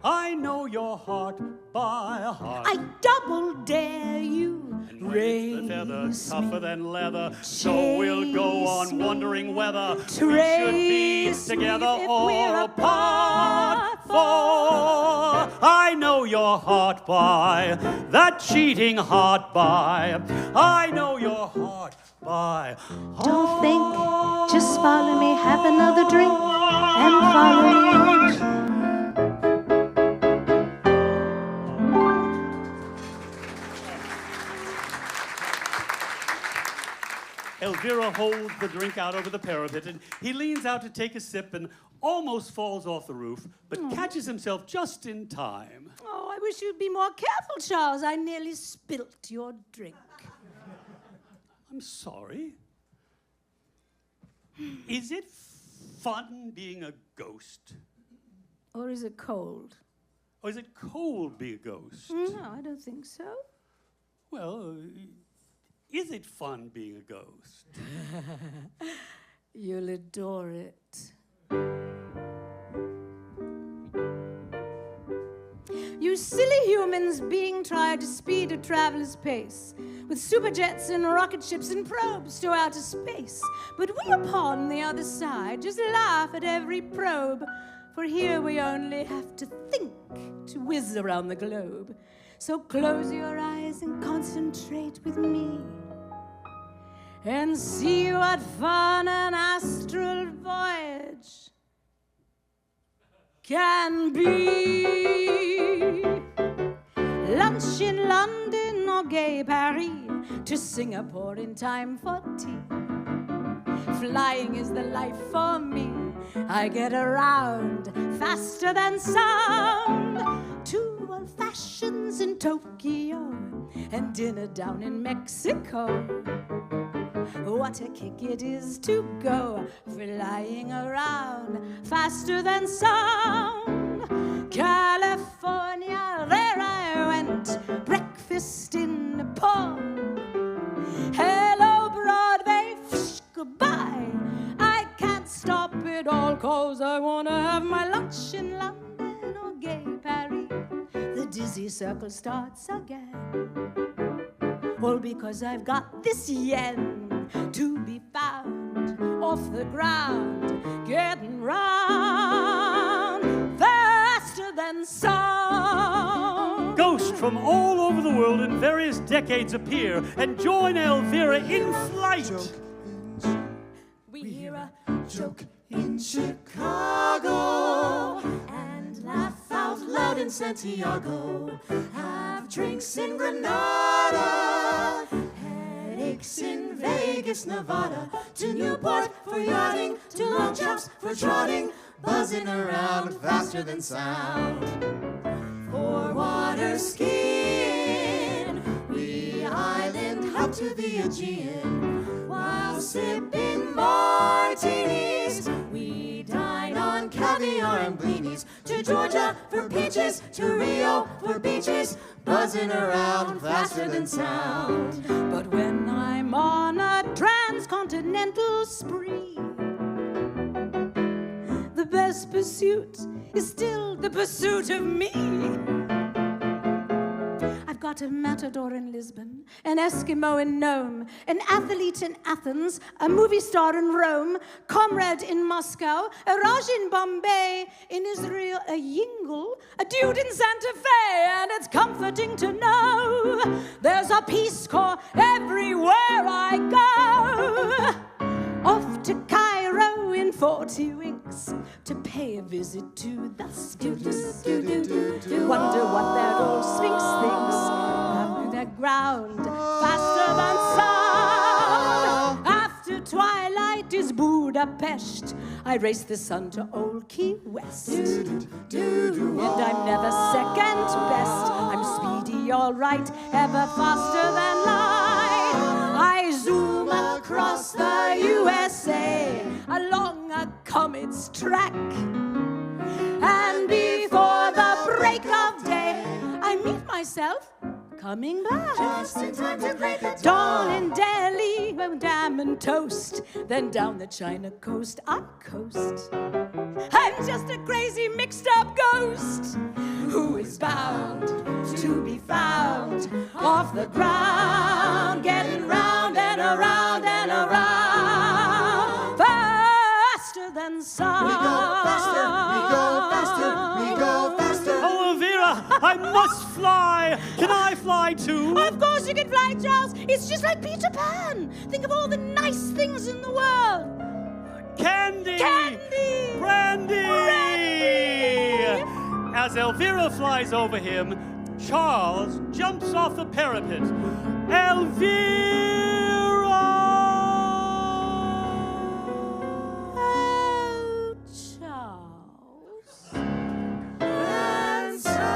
I know your heart by heart. I double dare you. And when it's the feather tougher than leather, so we'll go on wondering whether we should be together or apart. For I know your heart by, that cheating heart by. I know your heart by heart. Don't think, just follow me, have another drink, and follow me. Elvira holds the drink out over the parapet, and he leans out to take a sip and almost falls off the roof, but catches himself just in time. Oh, I wish you'd be more careful, Charles. I nearly spilt your drink. I'm sorry. Is it fun being a ghost? Or is it cold? Or is it cold being a ghost? No, I don't think so. Well, is it fun being a ghost? You'll adore it. You silly humans being tried to speed a traveler's pace with superjets and rocket ships and probes to outer space. But we upon the other side just laugh at every probe, for here we only have to think to whiz around the globe. So close your eyes and concentrate with me and see what fun an astral voyage can be. Lunch in London or gay Paris, to Singapore in time for tea. Flying is the life for me. I get around faster than sound. 2 old fashions in Tokyo and dinner down in Mexico. What a kick it is to go flying around faster than sound. California, there I went, breakfast in Nepal. Hello, Broadway, goodbye. I can't stop it all, 'cause I wanna have my lunch in London or gay Paris. The dizzy circle starts again. All because I've got this yen to be found off the ground, getting round faster than sound. Ghosts from all over the world in various decades appear and join Elvira in flight. We hear a Joke in Chicago and laugh out loud in Santiago. Have drinks in Granada, headaches in Vegas, Nevada. To Newport for yachting, to long jumps for trotting, buzzing around faster than sound. for water skiing. We island hop to the Aegean while sipping martinis. We dine on caviar and blinis. To Georgia for peaches, to Rio for beaches, buzzing around faster than sound. But when I'm on a transcontinental spree, the best pursuit is still the pursuit of me. I've got a matador in Lisbon, an Eskimo in Nome, an athlete in Athens, a movie star in Rome, comrade in Moscow, a Raj in Bombay, in Israel a Yingle, a dude in Santa Fe, and it's comforting to know there's a Peace Corps everywhere I go. Off to Cairo in 40 weeks to pay a visit to the Sphinx. Wonder what that old Sphinx thinks. Under the ground, faster than sound. After twilight is Budapest. I race the sun to Old Key West. And I'm never second best. I'm speedy, all right, ever faster than light. I zoom across the USA along a comet's track. And before the break of day, I meet myself coming back. Just in time to break the Dawn in Delhi, jam and toast. Then down the China coast, I coast. I'm just a crazy mixed up ghost who is bound to be found off the ground, getting round and around and around, faster than sound. We go faster, we go faster, we go faster. Oh, Elvira, I must fly. Can I fly too? Of course you can fly, Charles. It's just like Peter Pan. Think of all the nice things in the world. Candy! Candy! Brandy! Brandy! As Elvira flies over him, Charles jumps off the parapet. Elvira! Oh, Charles. And sound.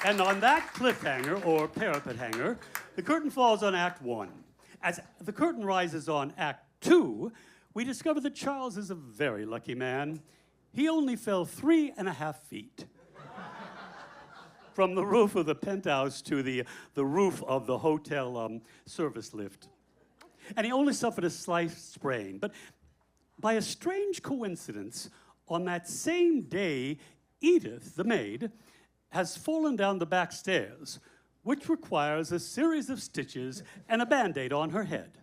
And on that cliffhanger, or parapet hanger, the curtain falls on Act 1. As the curtain rises on Act 2, we discover that Charles is a very lucky man. He only fell 3.5 feet. From the roof of the penthouse to the roof of the hotel service lift. And he only suffered a slight sprain. But by a strange coincidence, on that same day, Edith, the maid, has fallen down the back stairs, which requires a series of stitches and a Band-Aid on her head.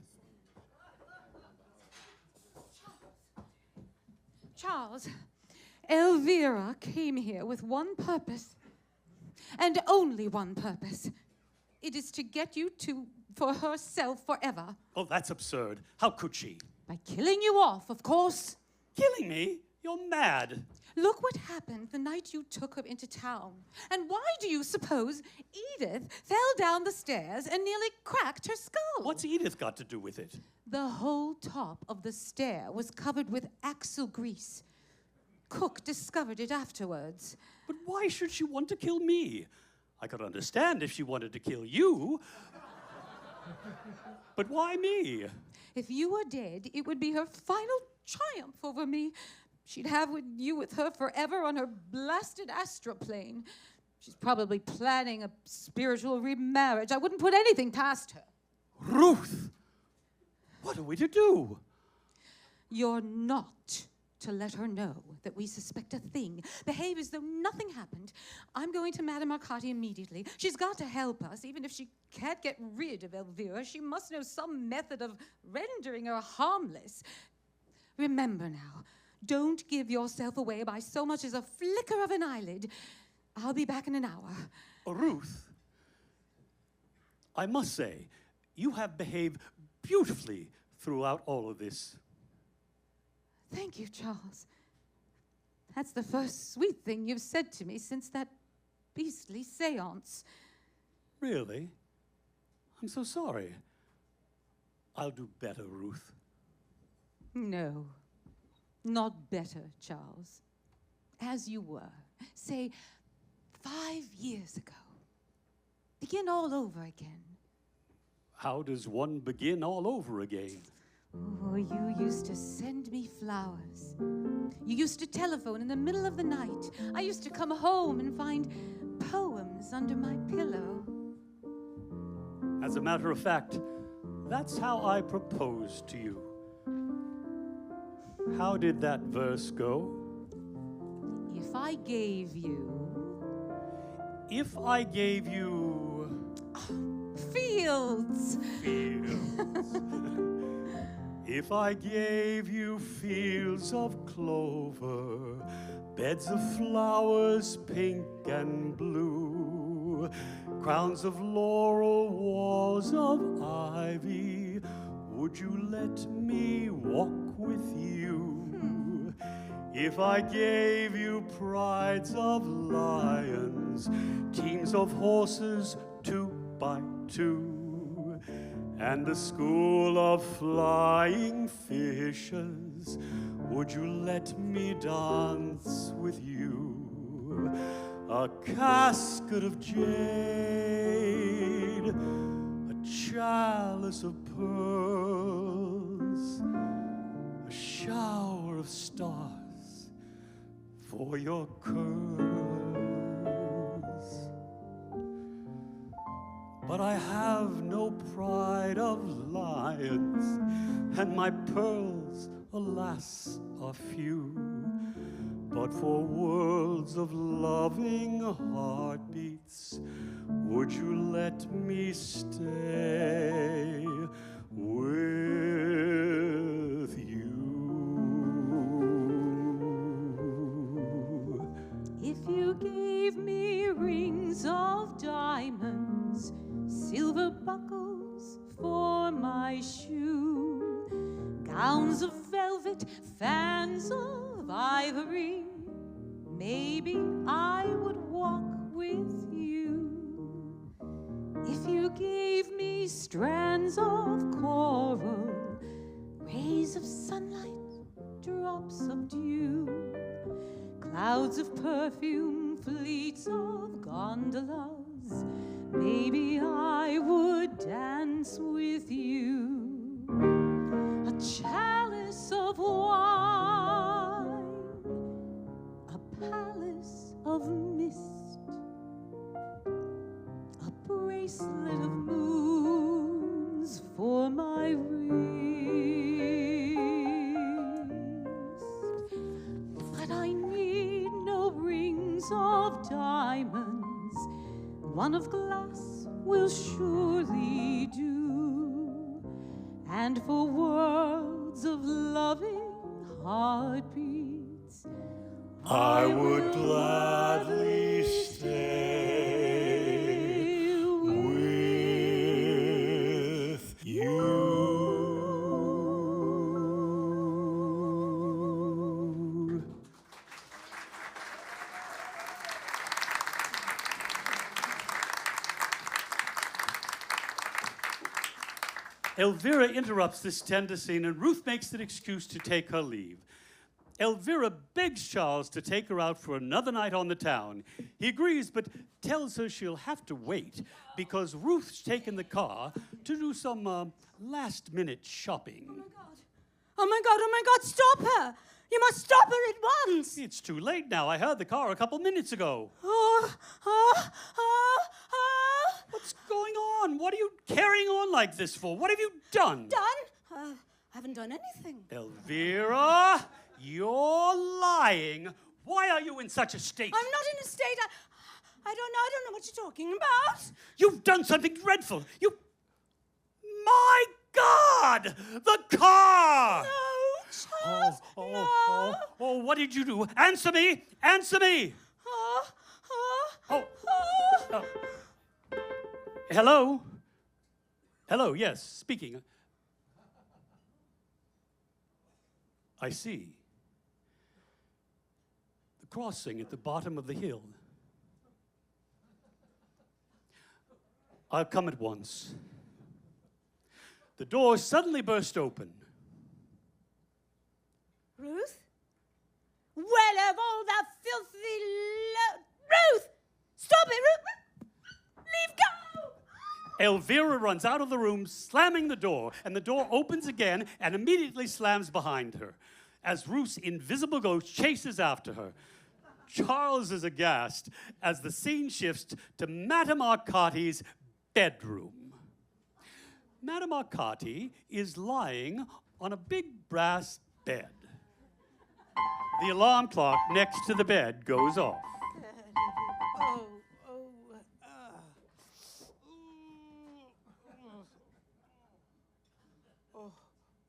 Charles, Elvira came here with one purpose, and only one purpose. It is to get you for herself forever. Oh, that's absurd. How could she? By killing you off, of course. Killing me? You're mad. Look what happened the night you took her into town. And why do you suppose Edith fell down the stairs and nearly cracked her skull? What's Edith got to do with it? The whole top of the stair was covered with axle grease. Cook discovered it afterwards. But why should she want to kill me? I could understand if she wanted to kill you. But why me? If you were dead, it would be her final triumph over me. She'd have you with her forever on her blasted astroplane. She's probably planning a spiritual remarriage. I wouldn't put anything past her. Ruth! What are we to do? You're not to let her know that we suspect a thing. Behave as though nothing happened. I'm going to Madame Arcati immediately. She's got to help us. Even if she can't get rid of Elvira, she must know some method of rendering her harmless. Remember now, don't give yourself away by so much as a flicker of an eyelid. I'll be back in an hour. Ruth, I must say, you have behaved beautifully throughout all of this. Thank you, Charles. That's the first sweet thing you've said to me since that beastly seance. Really? I'm so sorry. I'll do better, Ruth. No, not better, Charles. As you were, say, 5 years ago. Begin all over again. How does one begin all over again? Oh, you used to send me flowers. You used to telephone in the middle of the night. I used to come home and find poems under my pillow. As a matter of fact, that's how I proposed to you. How did that verse go? If I gave you If I gave you fields, fields, if I gave you fields of clover, beds of flowers pink and blue, crowns of laurel, walls of ivy, would you let me walk with you? If I gave you prides of lions, teams of horses 2 by 2, and a school of flying fishes, would you let me dance with you? A casket of jade, a chalice of pearls, a shower of stars for your curls. But I have no pride of lions, and my pearls, alas, are few. But for worlds of loving heartbeats, would you let me stay with you? if you gave me rings of diamonds, silver buckles for my shoe, gowns of velvet, fans of ivory, maybe I would walk with you. If you gave me strands of coral, rays of sunlight, drops of dew, clouds of perfume, fleets of gondolas, maybe I would dance with you. A chalice of wine, a palace of mist, a bracelet of moons for my wrist. But I need no rings of diamonds, one of glass will surely do. And for worlds of loving heartbeats, I would gladly stay with you. Elvira interrupts this tender scene, and Ruth makes an excuse to take her leave. Elvira begs Charles to take her out for another night on the town. He agrees, but tells her she'll have to wait because Ruth's taken the car to do some last-minute shopping. Oh my God. Oh my God, oh my God, stop her! You must stop her at once! It's too late now. I heard the car a couple minutes ago. What's going on? What are you carrying on like this for? What have you done? Done? I haven't done anything. Elvira, you're lying. Why are you in such a state? I'm not in a state. I don't know what you're talking about. You've done something dreadful. My God! The car! No, Charles, no. Oh, what did you do? Answer me! Answer me! Hello? Hello, yes, speaking. I see. The crossing at the bottom of the hill. I'll come at once. The door suddenly burst open. Ruth? Well, of all the filthy Ruth! Stop it, Ruth! Leave go! Elvira runs out of the room, slamming the door, and the door opens again and immediately slams behind her, as Ruth's invisible ghost chases after her. Charles is aghast as the scene shifts to Madame Arcati's bedroom. Madame Arcati is lying on a big brass bed. The alarm clock next to the bed goes off.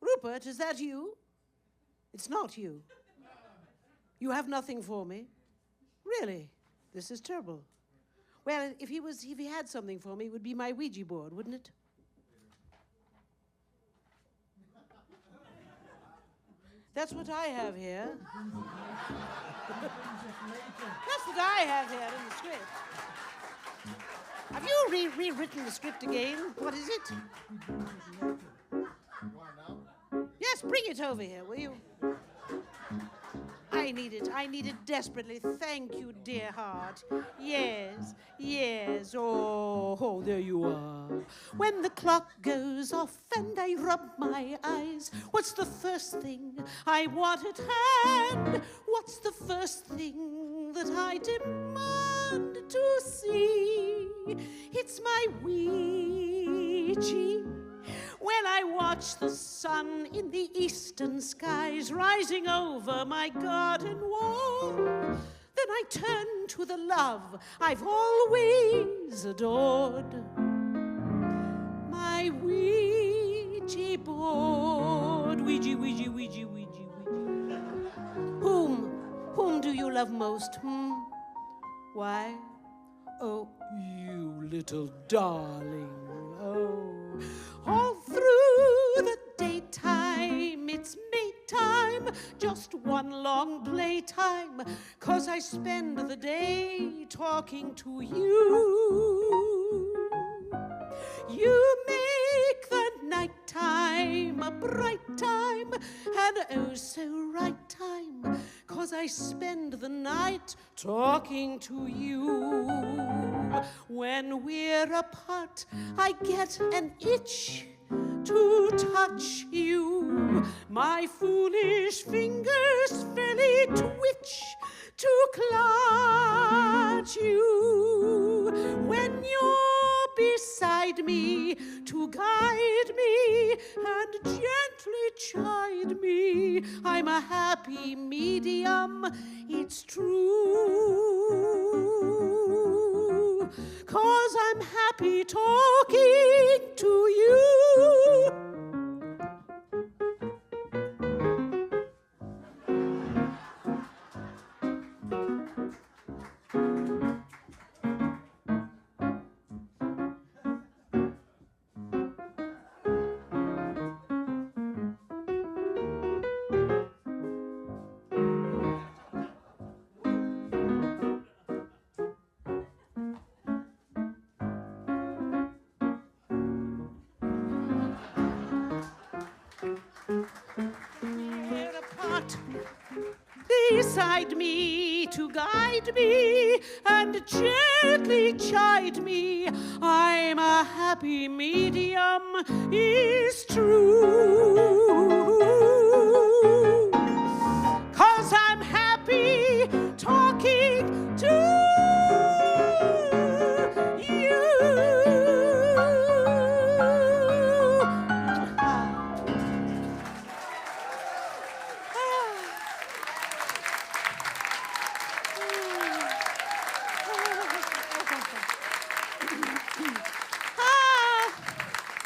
Rupert, is that you? It's not you. You have nothing for me? Really? This is terrible. Well, if he had something for me, it would be my Ouija board, wouldn't it? That's what I have here. That's what I have here in the script. Have you rewritten the script again? What is it? Yes, bring it over here, will you? I need it. I need it desperately. Thank you, dear heart. Yes, yes. Oh, there you are. When the clock goes off and I rub my eyes, what's the first thing I want at hand? What's the first thing that I demand to see? It's my Ouija. When I watch the sun in the eastern skies rising over my garden wall, then I turn to the love I've always adored. My Ouija board. Ouija, Ouija, Ouija, Ouija, Ouija. Whom do you love most? Why? Oh, you little darling. Oh. All through the daytime, it's me time, just one long playtime, 'cause I spend the day talking to you. You make the nighttime a bright time, and oh so right time, 'cause I spend the night talking to you. When we're apart, I get an itch to touch you. My foolish fingers fairly twitch to clutch you. When you're beside me to guide me and gently chide me, I'm a happy medium, it's true. 'Cause I'm happy talking to you. We're apart. Beside me to guide me and gently chide me, I'm a happy medium, is true. 'Cause I'm happy talking to you.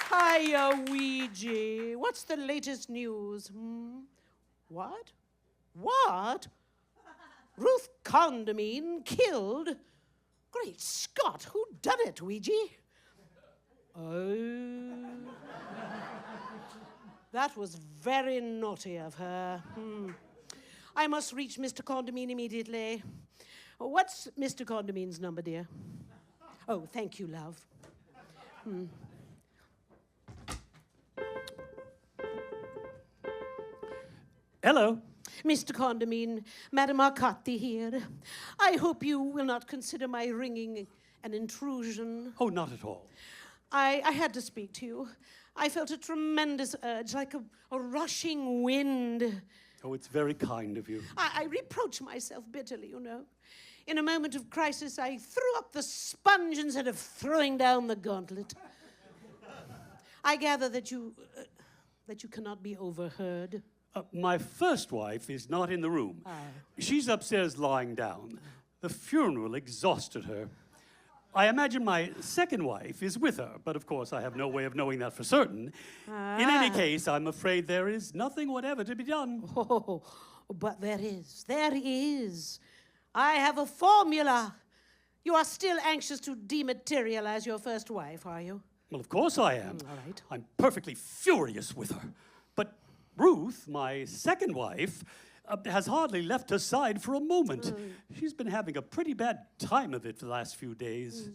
Hiya, Ouija. What's the latest news? What? What? Ruth Condamine killed? Great Scott, who done it, Ouija? Oh. That was very naughty of her. I must reach Mr. Condamine immediately. What's Mr. Condamine's number, dear? Oh, thank you, love. Hello. Mr. Condamine, Madame Arcati here. I hope you will not consider my ringing an intrusion. Oh, not at all. I had to speak to you. I felt a tremendous urge, like a rushing wind. Oh, it's very kind of you. I reproach myself bitterly, you know. In a moment of crisis, I threw up the sponge instead of throwing down the gauntlet. I gather that you cannot be overheard. My first wife is not in the room. She's upstairs lying down. The funeral exhausted her. I imagine my second wife is with her, but of course I have no way of knowing that for certain. In any case, I'm afraid there is nothing whatever to be done. Oh, but there is. I have a formula. You are still anxious to dematerialize your first wife, are you? Well, of course I am. All right. I'm perfectly furious with her. But Ruth, my second wife, has hardly left her side for a moment. She's been having a pretty bad time of it for the last few days.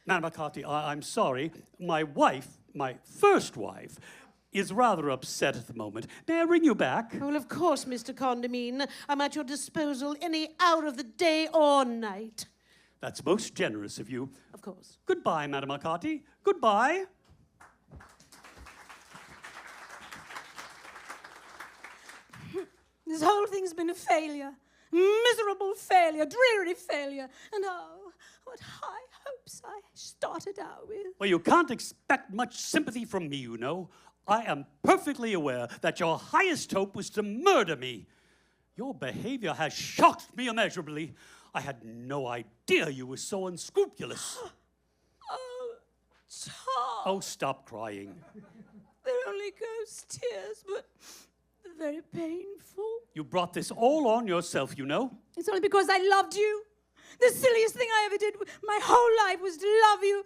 Madame Arcati, I'm sorry. My wife, my first wife, is rather upset at the moment. May I ring you back? Well, of course, Mr. Condamine. I'm at your disposal any hour of the day or night. That's most generous of you. Of course. Goodbye, Madame Arcati. Goodbye. This whole thing's been a failure. Miserable failure, dreary failure. And oh, what high hopes I started out with. Well, you can't expect much sympathy from me, you know. I am perfectly aware that your highest hope was to murder me. Your behavior has shocked me immeasurably. I had no idea you were so unscrupulous. Oh, Charles. Oh, stop crying. They're only ghost tears, but they're very painful. You brought this all on yourself, you know. It's only because I loved you. The silliest thing I ever did my whole life was to love you.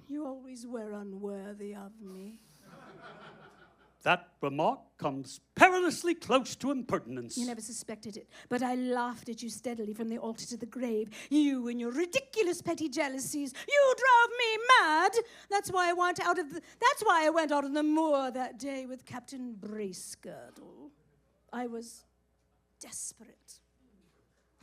You always were unworthy of me. That remark comes perilously close to impertinence. You never suspected it, but I laughed at you steadily from the altar to the grave. You and your ridiculous petty jealousies. You drove me mad. That's why I went out on the moor that day with Captain Bracegirdle. I was desperate.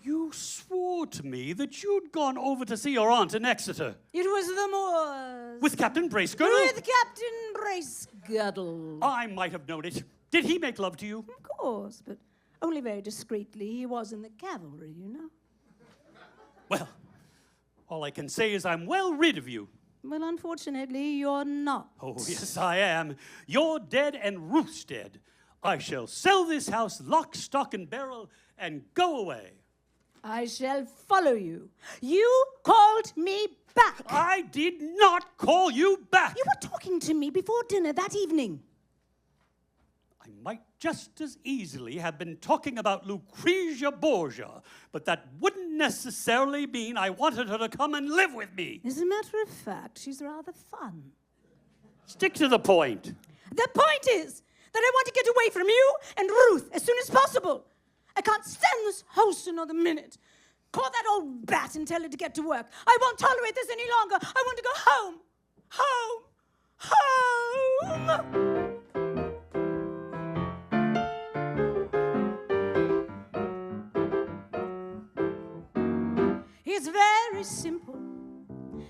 You swore to me that you'd gone over to see your aunt in Exeter. It was the moors. With Captain Bracegirdle? With Captain Bracegirdle. I might have known it. Did he make love to you? Of course, but only very discreetly. He was in the cavalry, you know. Well, all I can say is I'm well rid of you. Well, unfortunately, you're not. Oh, yes, I am. You're dead and Ruth's dead. I shall sell this house lock, stock, and barrel and go away. I shall follow you. You called me back. I did not call you back. You were talking to me before dinner that evening. I might just as easily have been talking about Lucrezia Borgia, but that wouldn't necessarily mean I wanted her to come and live with me. As a matter of fact, she's rather fun. Stick to the point. The point is that I want to get away from you and Ruth as soon as possible. I can't stand this house another minute. Call that old bat and tell her to get to work. I won't tolerate this any longer. I want to go home. Home. It's very simple.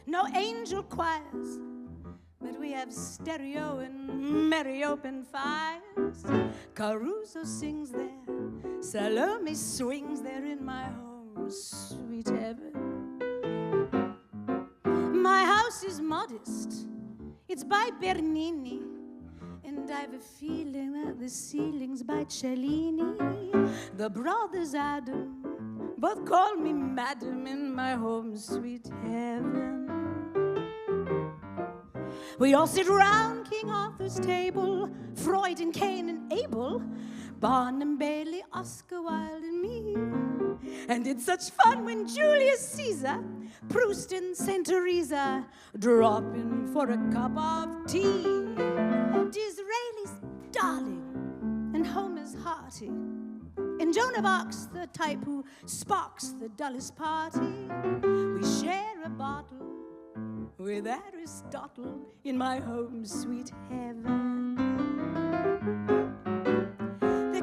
No angel choirs. But we have stereo and merry open fires. Caruso sings there. Salome swings there in my home, sweet heaven. My house is modest. It's by Bernini. And I've a feeling that the ceiling's by Cellini. The brothers Adam both call me madam in my home, sweet heaven. We all sit round King Arthur's table, Freud and Cain and Abel, Barnum, Bailey, Oscar Wilde and me. And it's such fun when Julius Caesar, Proust and Saint Teresa drop in for a cup of tea. Disraeli's darling and Homer's hearty, and Joan of Arc's the type who sparks the dullest party. We share a bottle with Aristotle in my home, sweet heaven. The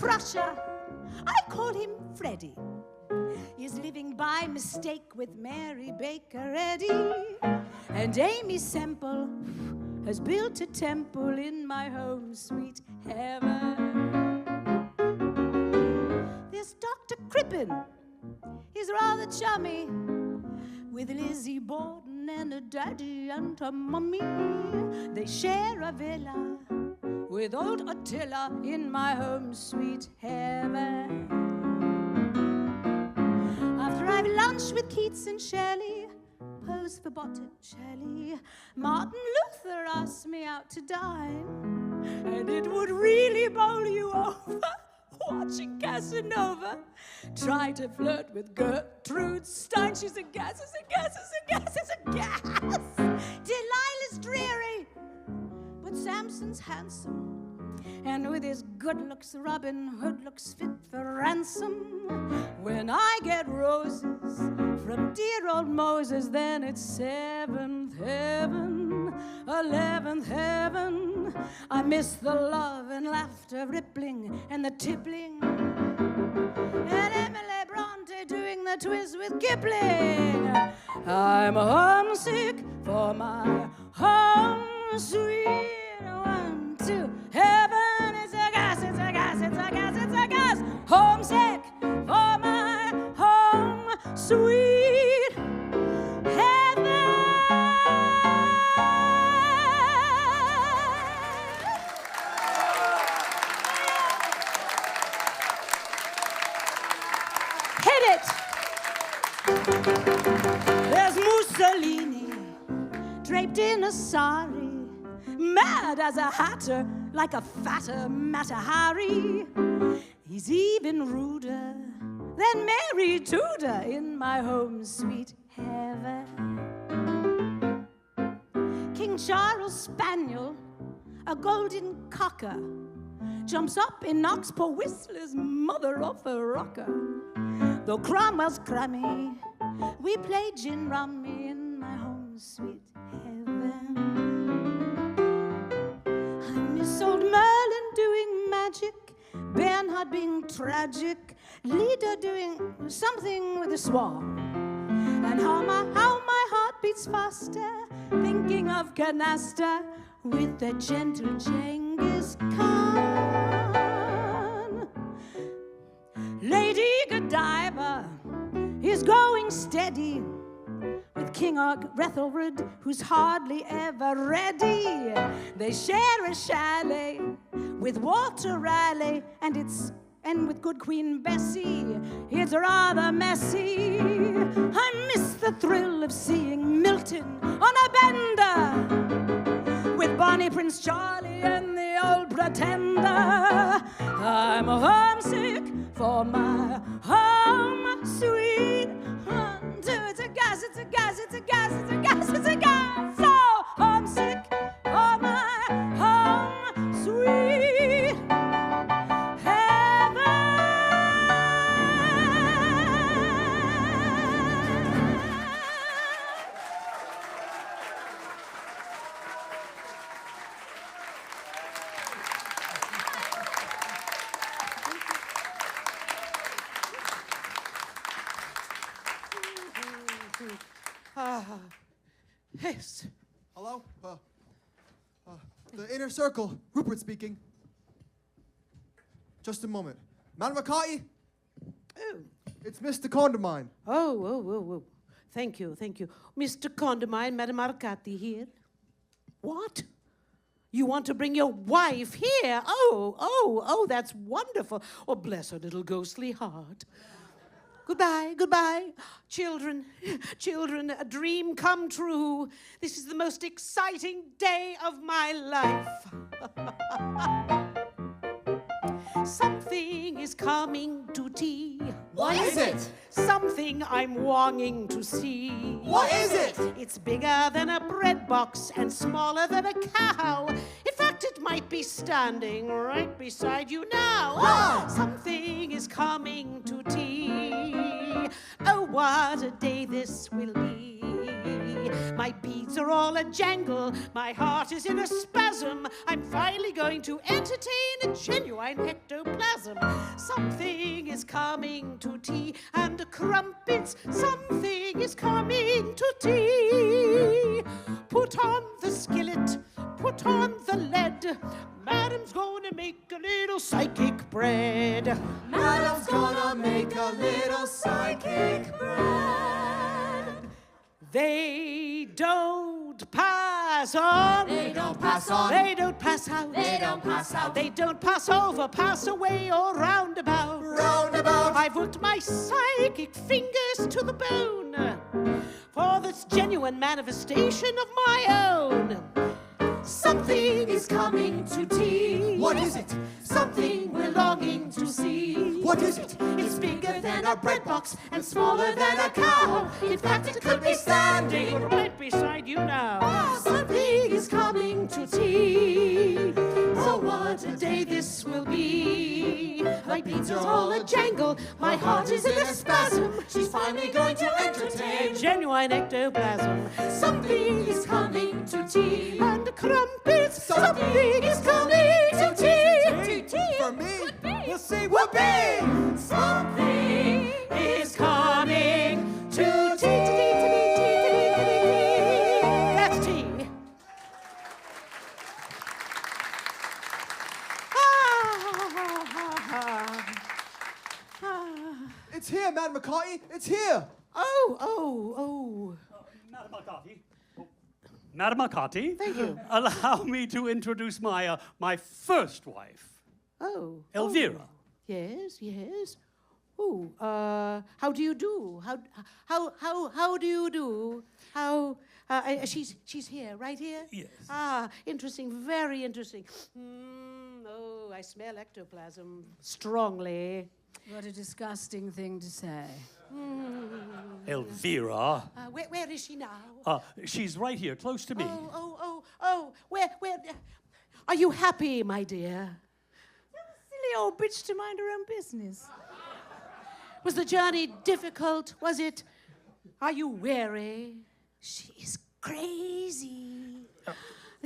Prussia. I call him Freddie. He's living by mistake with Mary Baker Eddy. And Amy Semple has built a temple in my home sweet heaven. There's Dr. Crippen. He's rather chummy with Lizzie Borden and her daddy and her mummy. They share a villa with old Attila in my home sweet heaven. After I've lunched with Keats and Shelley, posed for Botticelli, Martin Luther asked me out to dine, and it would really bowl you over watching Casanova try to flirt with Gertrude Stein. She's a gas, it's a gas, it's a gas, it's a gas. Delilah's dreary, but Samson's handsome. And with his good looks, Robin Hood looks fit for ransom. When I get roses from dear old Moses, then it's 7th heaven, 11th heaven. I miss the love and laughter rippling and the tippling, and Emily Bronte doing the twist with Kipling. I'm homesick for my home sweet 1, 2, heaven. It's a gas, it's a gas, it's a gas, it's a gas. Homesick for my home sweet heaven. Hit it. There's Mussolini draped in a sari, mad as a hatter, like a fatter Mata Hari. He's even ruder than Mary Tudor in my home sweet heaven. King Charles' spaniel, a golden cocker, jumps up and knocks poor Whistler's mother off a rocker. Though Cromwell's crummy, we play gin rummy in my home sweet heaven. I miss old Merlin doing magic, Bernhard being tragic, Leda doing something with a swan. And how my heart beats faster, thinking of canasta with the gentle Genghis Khan. Lady Godiva is going steady with King Ethelred, who's hardly ever ready. They share a chalet with Walter Raleigh, and with good Queen Bessie, it's rather messy. I miss the thrill of seeing Milton on a bender with Bonnie Prince Charlie and the old Pretender. I'm homesick for my home sweet 1, 2. It's a gas, it's a gas, it's a gas, it's a gas, it's a gas. So homesick for my home sweet heaven. Yes. Hello? The inner circle. Rupert speaking. Just a moment. Madam McCarthy? Oh. It's Mr. Condamine. Oh. Thank you. Mr. Condamine, Madame Arcati here. What? You want to bring your wife here? Oh, that's wonderful. Oh, bless her little ghostly heart. Goodbye. Children, a dream come true. This is the most exciting day of my life. Something is coming to tea. What is it? Something I'm longing to see. What is it? It's bigger than a bread box and smaller than a cow. In fact, it might be standing right beside you now. Wow. Something is coming to tea. Oh, what a day this will be. My beads are all a jangle. My heart is in a spasm. I'm finally going to entertain a genuine ectoplasm. Something is coming to tea and crumpets. Something is coming to tea. Put on the skillet, put on the lead. Madam's gonna make a little psychic bread. Madam's gonna make a little psychic bread. They don't pass on. They don't pass on. They don't pass out. They don't pass out. They don't pass over, pass away, or roundabout. Roundabout. I've worked my psychic fingers to the bone for this genuine manifestation of my own. Something is coming to tea. What is it? Something we're longing to see. What is it? It's bigger than a bread box and smaller than a cow. In fact, it could be standing Right beside you now. Something is coming to tea. Oh, what a day this will be. My beads are all a jangle. My heart is in a spasm. She's finally going to entertain. Genuine ectoplasm. Something is coming to tea. And crumpets. Something is coming to tea. For me, Could be. we'll say whoopee! Something is coming to tea. That's tea. It's here, Madam McCarthy. It's here. Oh. Madam McCarthy. Madam McCarthy. Thank you. Allow me to introduce my my first wife, Oh. Elvira. Yes. Oh, how do you do? How do you do? She's here, right here? Yes. Ah, interesting, very interesting. Oh, I smell ectoplasm strongly. What a disgusting thing to say. Elvira. Where is she now? She's right here, close to me. Oh, where? Are you happy, my dear? Silly old bitch to mind her own business. Was the journey difficult? Was it? Are you weary? She is crazy.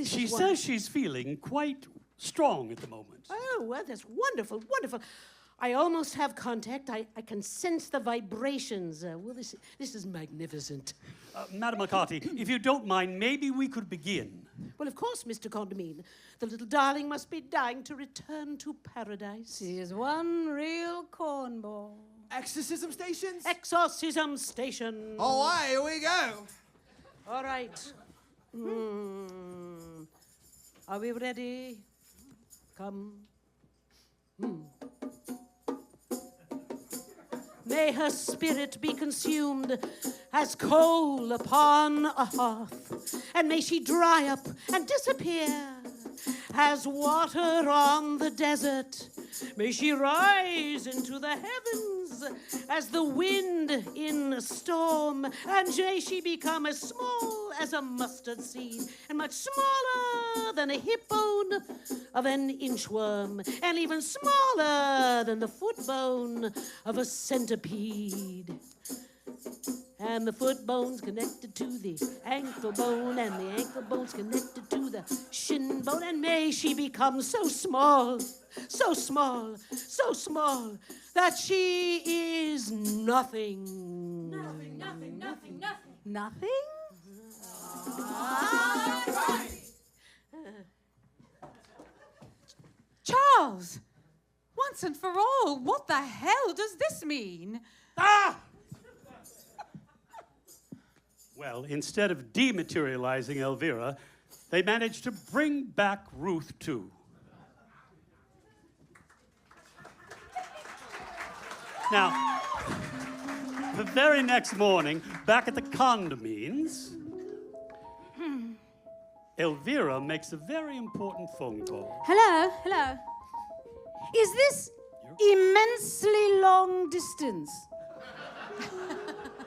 She says she's feeling quite strong at the moment. Oh, well, that's wonderful, wonderful. I almost have contact. I can sense the vibrations. Well, this is magnificent. Madam McCarthy, if you don't mind, maybe we could begin. Well, of course, Mr. Condamine. The little darling must be dying to return to paradise. She is one real cornball. Exorcism stations? Exorcism station. Oh, aye, here we go. All right. Are we ready? Come. May her spirit be consumed as coal upon a hearth, and may she dry up and disappear as water on the desert. May she rise into the heavens as the wind in a storm, and may she become as small as a mustard seed, and much smaller than a hip bone of an inchworm, and even smaller than the foot bone of a centipede. And the foot bone's connected to the ankle bone, and the ankle bone's connected to the shin bone, and may she become so small, so small, so small, that she is nothing. Nothing? Charles! Once and for all, what the hell does this mean? Well, instead of dematerializing Elvira, they managed to bring back Ruth too. Now, the very next morning, back at the Condamines, Elvira makes a very important phone call. Hello? Is this immensely long distance?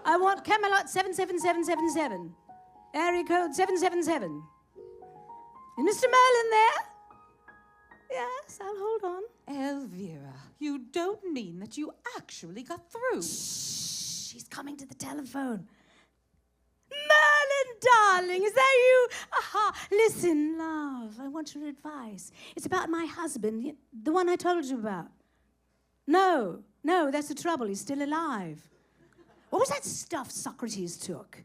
I want Camelot 77777. Area code 777. Is Mr. Merlin there? Yes, I'll hold on. Elvira, you don't mean that you actually got through. She's coming to the telephone. Merlin, darling, is that you? Aha. Listen, love, I want your advice. It's about my husband, the one I told you about. No, that's the trouble. He's still alive. What was that stuff Socrates took?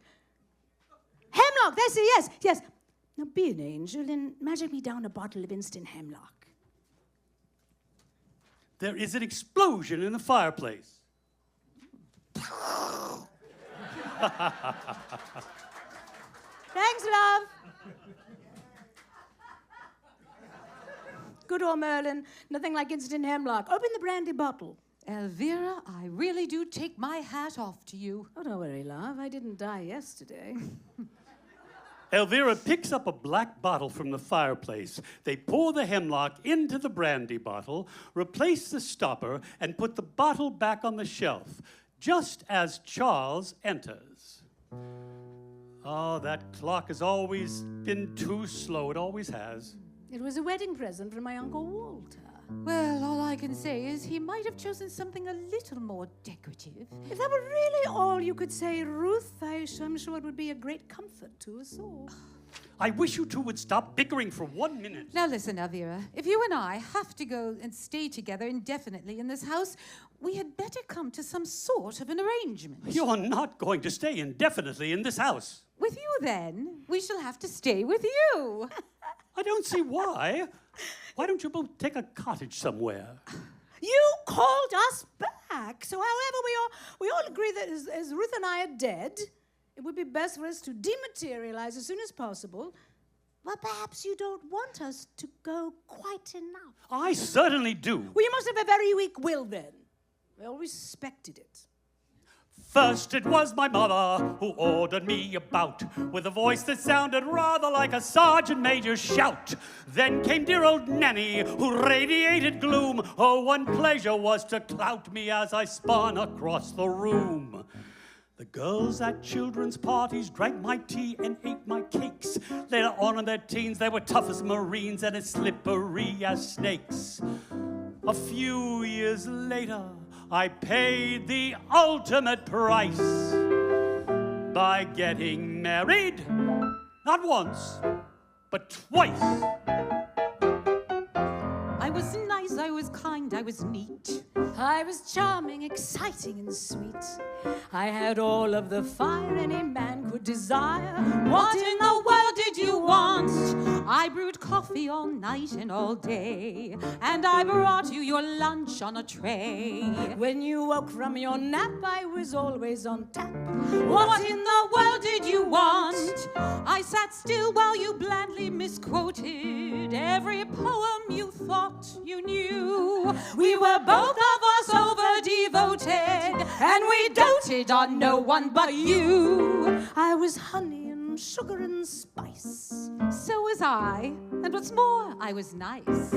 Hemlock, that's it, yes. Now be an angel and magic me down a bottle of instant hemlock. There is an explosion in the fireplace. Thanks, love. Good old Merlin. Nothing like instant hemlock. Open the brandy bottle. Elvira, I really do take my hat off to you. Oh, don't worry, love. I didn't die yesterday. Elvira picks up a black bottle from the fireplace. They pour the hemlock into the brandy bottle, replace the stopper, and put the bottle back on the shelf, just as Charles enters. Oh, that clock has always been too slow. It always has. It was a wedding present from my Uncle Walter. Well, all I can say is he might have chosen something a little more decorative. If that were really all you could say, Ruth, I'm sure it would be a great comfort to us all. I wish you two would stop bickering for 1 minute. Now listen, Elvira, if you and I have to go and stay together indefinitely in this house, we had better come to some sort of an arrangement. You're not going to stay indefinitely in this house. With you, then, we shall have to stay with you. I don't see why. Why don't you both take a cottage somewhere? You called us back. So however we all agree that as Ruth and I are dead, it would be best for us to dematerialize as soon as possible. Well, perhaps you don't want us to go quite enough. I certainly do. Well, you must have a very weak will then. We all respected it. First it was my mother who ordered me about with a voice that sounded rather like a sergeant major's shout. Then came dear old Nanny who radiated gloom. Her one pleasure was to clout me as I spun across the room. The girls at children's parties drank my tea and ate my cakes. Later on in their teens they were tough as Marines and as slippery as snakes. A few years later I paid the ultimate price by getting married, not once, but twice. I was nice, I was kind, I was neat. I was charming, exciting, and sweet. I had all of the fire any man could desire. What in the world did you want? I brewed coffee all night and all day, and I brought you your lunch on a tray. When you woke from your nap, I was always on tap. What in the world did you want? I sat still while you blandly misquoted every poem you thought you knew. We were both of us over-devoted, and we doted on no one but you. I was honey and sugar and spice. So was I, and what's more, I was nice.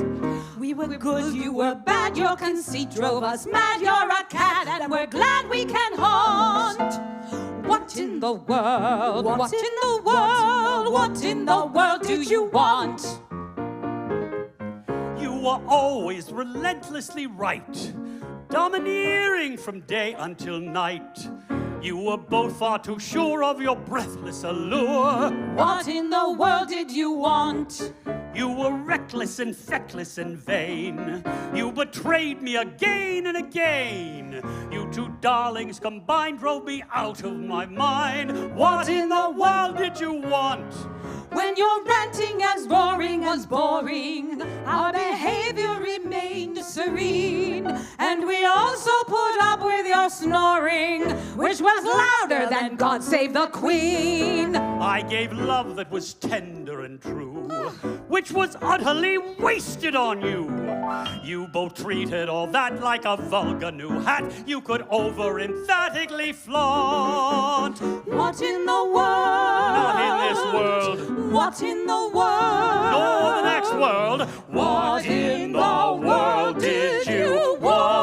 We were Good, you were bad, your conceit drove us mad. You're a cat, and we're glad we can haunt. What in the world? What in the world? What in the world do you want? You were always relentlessly right, domineering from day until night. You were both far too sure of your breathless allure. What in the world did you want? You were reckless and feckless and vain. You betrayed me again and again. You two darlings combined drove me out of my mind. What in the world did you want? When your ranting as roaring was boring, our behavior remained serene, and we also put up with your snoring, which was louder than God Save the Queen. I gave love that was tender and true, which was utterly wasted on you. You both treated all that like a vulgar new hat you could over-emphatically flaunt. What in the world? Not in this world. What in the world? Nor the next world. What in the world did you want?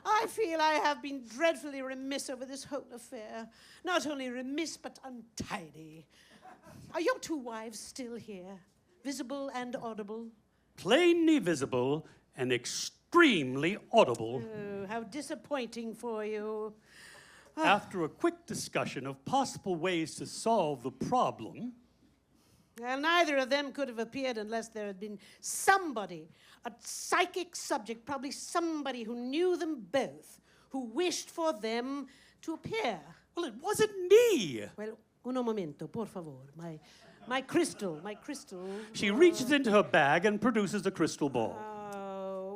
I I feel I have been dreadfully remiss over this whole affair. Not only remiss, but untidy. Are your two wives still here? Visible and audible? Plainly visible and extremely audible. Oh, how disappointing for you. After a quick discussion of possible ways to solve the problem, Well, neither of them could have appeared unless there had been somebody, a psychic subject, probably somebody who knew them both, who wished for them to appear. well, it wasn't me. Well, uno momento, por favor. My crystal. She reaches into her bag and produces a crystal ball.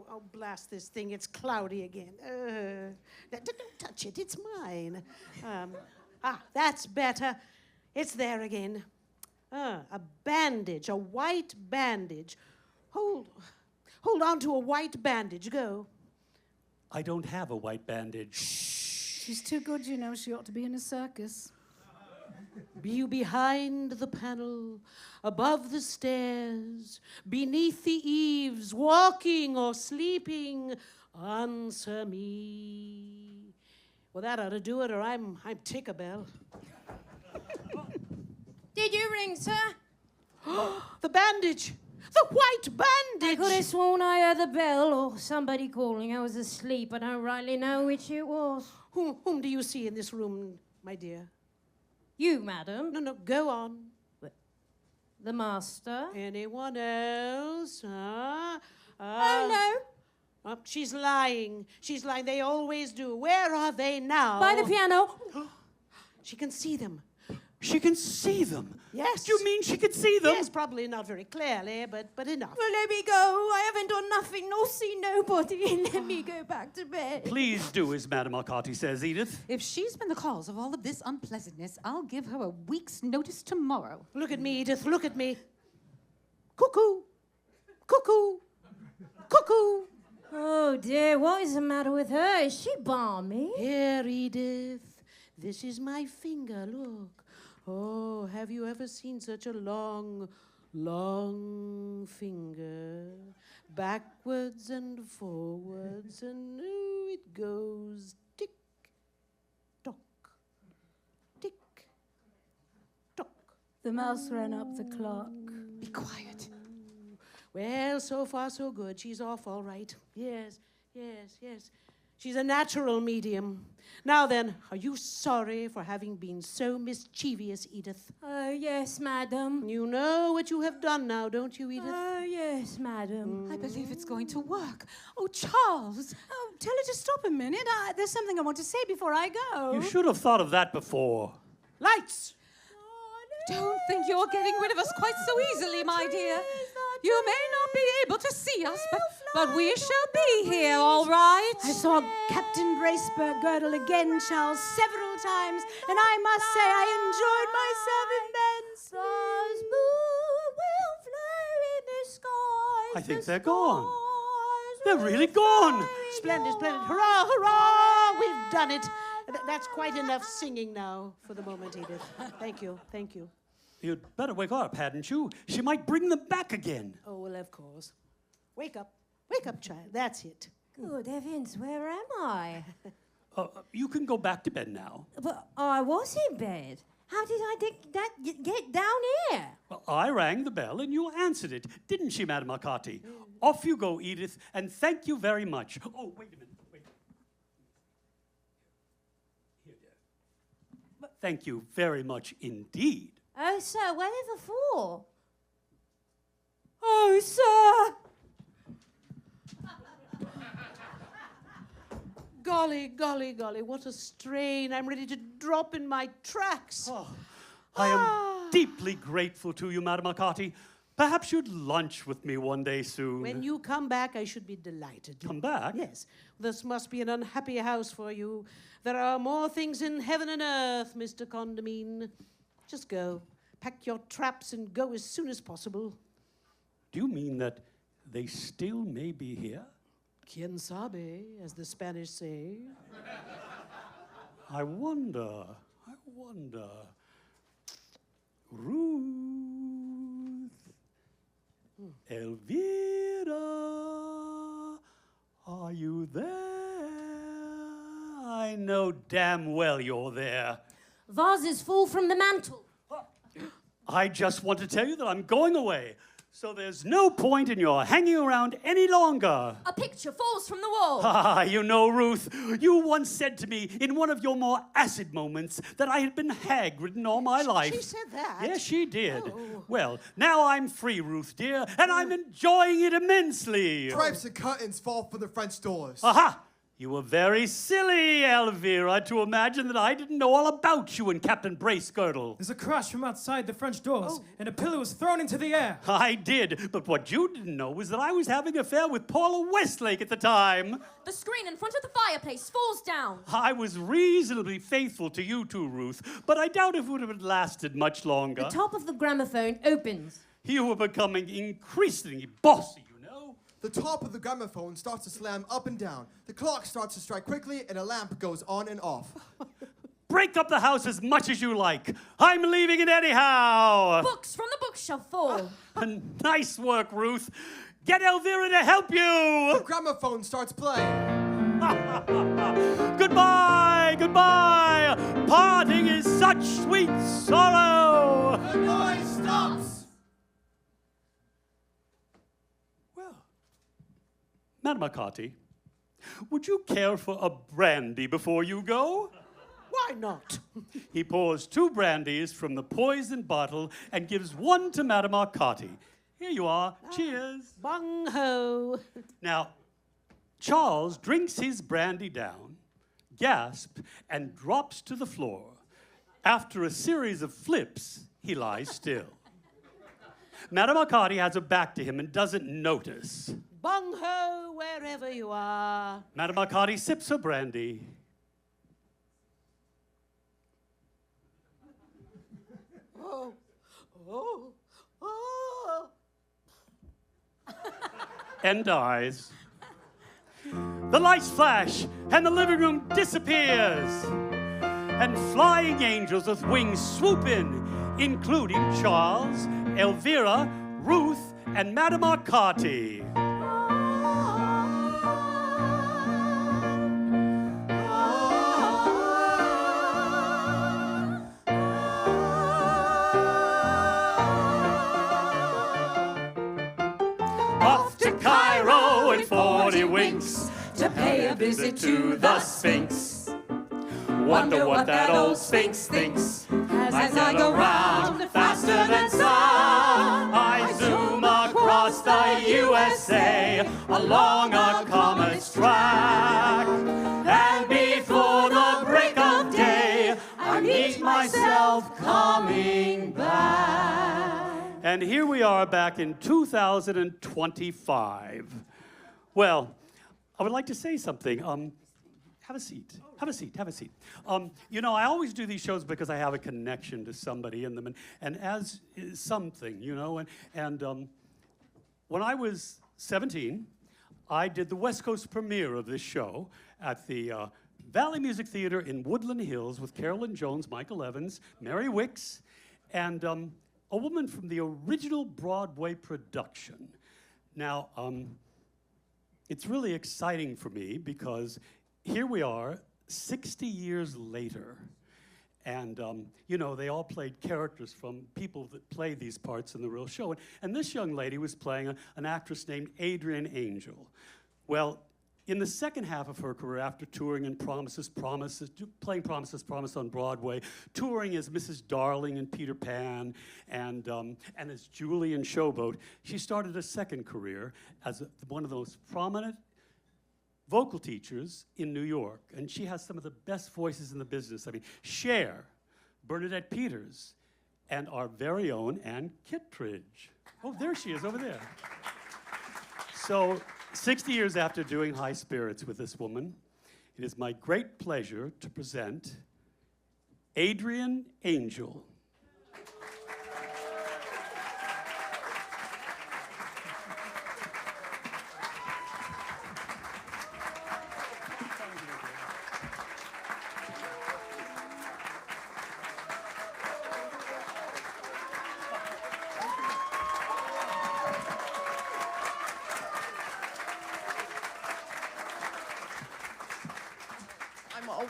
Oh, blast this thing. It's cloudy again. Don't touch it. It's mine. That's better. It's there again. A bandage, a white bandage. Hold on to a white bandage. Go. I don't have a white bandage. She's too good, you know. She ought to be in a circus. Be you behind the panel, above the stairs, beneath the eaves, walking or sleeping, answer me. Well, that ought to do it, or I'm Tinkerbell. Did you ring, sir? The bandage! The white bandage! I could have sworn I heard the bell or somebody calling. I was asleep. I don't rightly know which it was. Whom do you see in this room, my dear? You, madam. No, go on. The master. Anyone else? Oh, no. She's lying. They always do. Where are they now? By the piano. She can see them. She can see them. Yes. Do you mean she can see them? Yes, probably not very clearly, but enough. Well, let me go. I haven't done nothing nor seen nobody. Let me go back to bed. Please do as Madame Arcati says, Edith. If she's been the cause of all of this unpleasantness, I'll give her a week's notice tomorrow. Look at me, Edith. Look at me. Cuckoo. Cuckoo. Cuckoo. Oh, dear. What is the matter with her? Is she balmy? Here, Edith. This is my finger. Look. Oh, have you ever seen such a long, long finger? Backwards and forwards, and it goes tick, tock, tick, tock. The mouse ran up the clock. Be quiet. Well, so far so good. She's off all right. Yes. She's a natural medium. Now then, are you sorry for having been so mischievous, Edith? Oh, yes, madam. You know what you have done now, don't you, Edith? Oh, yes, madam. I believe it's going to work. Oh, Charles. Oh, tell her to stop a minute. There's something I want to say before I go. You should have thought of that before. Lights! Don't think you're getting rid of us quite so easily, my dear. You may not be able to see us, but we shall be here, all right. I saw Captain Braceburg girdle again, Charles, several times, and I must say I enjoyed myself immensely. will flow in the skies. I think they're gone. They're really gone. Splendid. Hurrah, hurrah! We've done it. That's quite enough singing now for the moment, Edith. Thank you. You'd better wake up, hadn't you? She might bring them back again. Oh, well, of course. Wake up, child. That's it. Good heavens, where am I? You can go back to bed now. But I was in bed. How did I get down here? Well, I rang the bell and you answered it, didn't she, Madame Arcati? Off you go, Edith, and thank you very much. Oh, wait a minute. Here, dear. Thank you very much indeed. Oh, sir, whatever for? Oh, sir! Golly, what a strain. I'm ready to drop in my tracks. Oh, I am deeply grateful to you, Madame Arcati. Perhaps you'd lunch with me one day soon. When you come back, I should be delighted. Come back? Yes. This must be an unhappy house for you. There are more things in heaven and earth, Mr. Condamine. Just go. Pack your traps and go as soon as possible. Do you mean that they still may be here? Quien sabe, as the Spanish say. I wonder. Ruth. Elvira, are you there? I know damn well you're there. Vases fall from the mantle. I just want to tell you that I'm going away, so there's no point in your hanging around any longer. A picture falls from the wall. Ah, you know, Ruth, you once said to me in one of your more acid moments that I had been hag-ridden all my life. She said that? Yes, she did. Oh. Well, now I'm free, Ruth, dear, and I'm enjoying it immensely. Stripes and curtains fall from the French doors. Aha! You were very silly, Elvira, to imagine that I didn't know all about you and Captain Bracegirdle. There's a crash from outside the French doors, and a pillow was thrown into the air. I did, but what you didn't know was that I was having an affair with Paula Westlake at the time. The screen in front of the fireplace falls down. I was reasonably faithful to you two, Ruth, but I doubt if it would have lasted much longer. The top of the gramophone opens. You were becoming increasingly bossy, you know. The top of the gramophone starts to slam up and down. The clock starts to strike quickly, and a lamp goes on and off. Break up the house as much as you like. I'm leaving it anyhow. Books from the bookshelf fall. Nice work, Ruth. Get Elvira to help The you. gramophone starts playing. Goodbye, goodbye. Parting is such sweet sorrow. The noise stops. Well, Madam Arcati, would you care for a brandy before you go? Why not? He pours 2 brandies from the poison bottle and gives one to Madame Arcati. Here you are. Cheers. Bung ho. Now, Charles drinks his brandy down, gasps, and drops to the floor. After a series of flips, he lies still. Madame Arcati has her back to him and doesn't notice. Bung ho, wherever you are. Madame Arcati sips her brandy. Oh, oh, oh. And dies. The lights flash, and the living room disappears. And flying angels with wings swoop in, including Charles, Elvira, Ruth, and Madame Arcati. Off to Cairo in 40 winks to pay a visit to the Sphinx. Wonder what that old Sphinx thinks as I go round faster than sound. I zoom across the USA along a comet's track, and before the break of day, I meet myself coming back. And here we are back in 2025. Well, I would like to say something. Have a seat. Have a seat. Have a seat. You know, I always do these shows because I have a connection to somebody in them, and as something, you know. And when I was 17, I did the West Coast premiere of this show at the Valley Music Theater in Woodland Hills with Carolyn Jones, Michael Evans, Mary Wicks, and a woman from the original Broadway production. Now, it's really exciting for me because here we are, 60 years later, and you know, they all played characters from people that play these parts in the real show. And this young lady was playing an actress named Adrienne Angel. Well, in the second half of her career, after touring in playing Promises, Promise on Broadway, touring as Mrs. Darling in Peter Pan, and as Julie in Showboat, she started a second career as one of those prominent vocal teachers in New York. And she has some of the best voices in the business. I mean, Cher, Bernadette Peters, and our very own Ann Kittredge. Oh, there she is, over there. So, 60 years after doing High Spirits with this woman, it is my great pleasure to present Adrienne Angel.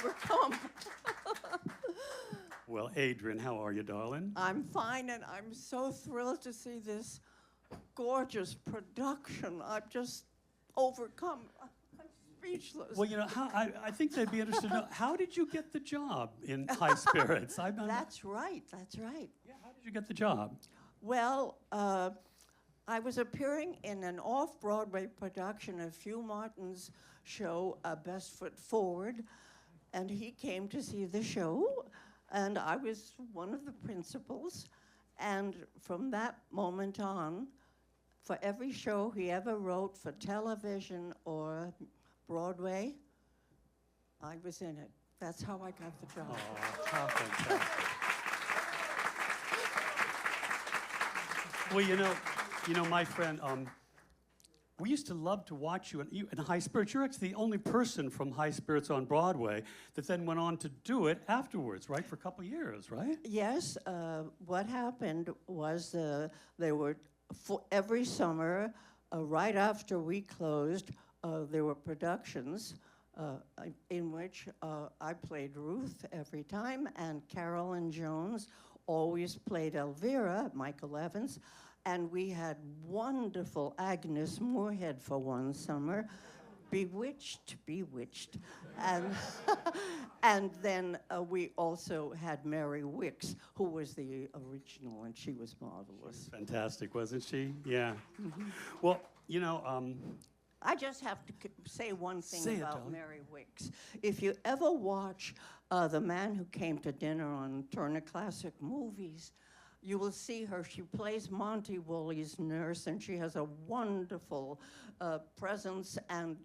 overcome. Well, Adrian, how are you, darling? I'm fine, and I'm so thrilled to see this gorgeous production. I'm just overcome. I'm speechless. Well, you know, I think they'd be interested to know, how did you get the job in High Spirits? That's right, that's right. Yeah, how did you get the job? Well, I was appearing in an off-Broadway production of Hugh Martin's show, Best Foot Forward, and he came to see the show, and I was one of the principals. And from that moment on, for every show he ever wrote for television or Broadway, I was in it. That's how I got the job. Oh, how fantastic. Well, you know, my friend, we used to love to watch you in High Spirits. You're actually the only person from High Spirits on Broadway that then went on to do it afterwards, right? For a couple of years, right? Yes, what happened was there were, every summer, right after we closed, there were productions in which I played Ruth every time, and Carolyn Jones always played Elvira, Michael Evans, and we had wonderful Agnes Moorehead for one summer, Bewitched, and and then we also had Mary Wicks, who was the original, and she was marvelous. Fantastic, wasn't she? Yeah. Mm-hmm. Well, you know, I just have to say one thing Say it, about darling. Mary Wicks. If you ever watch The Man Who Came to Dinner on Turner Classic Movies, you will see her. She plays Monty Woolley's nurse, and she has a wonderful presence, and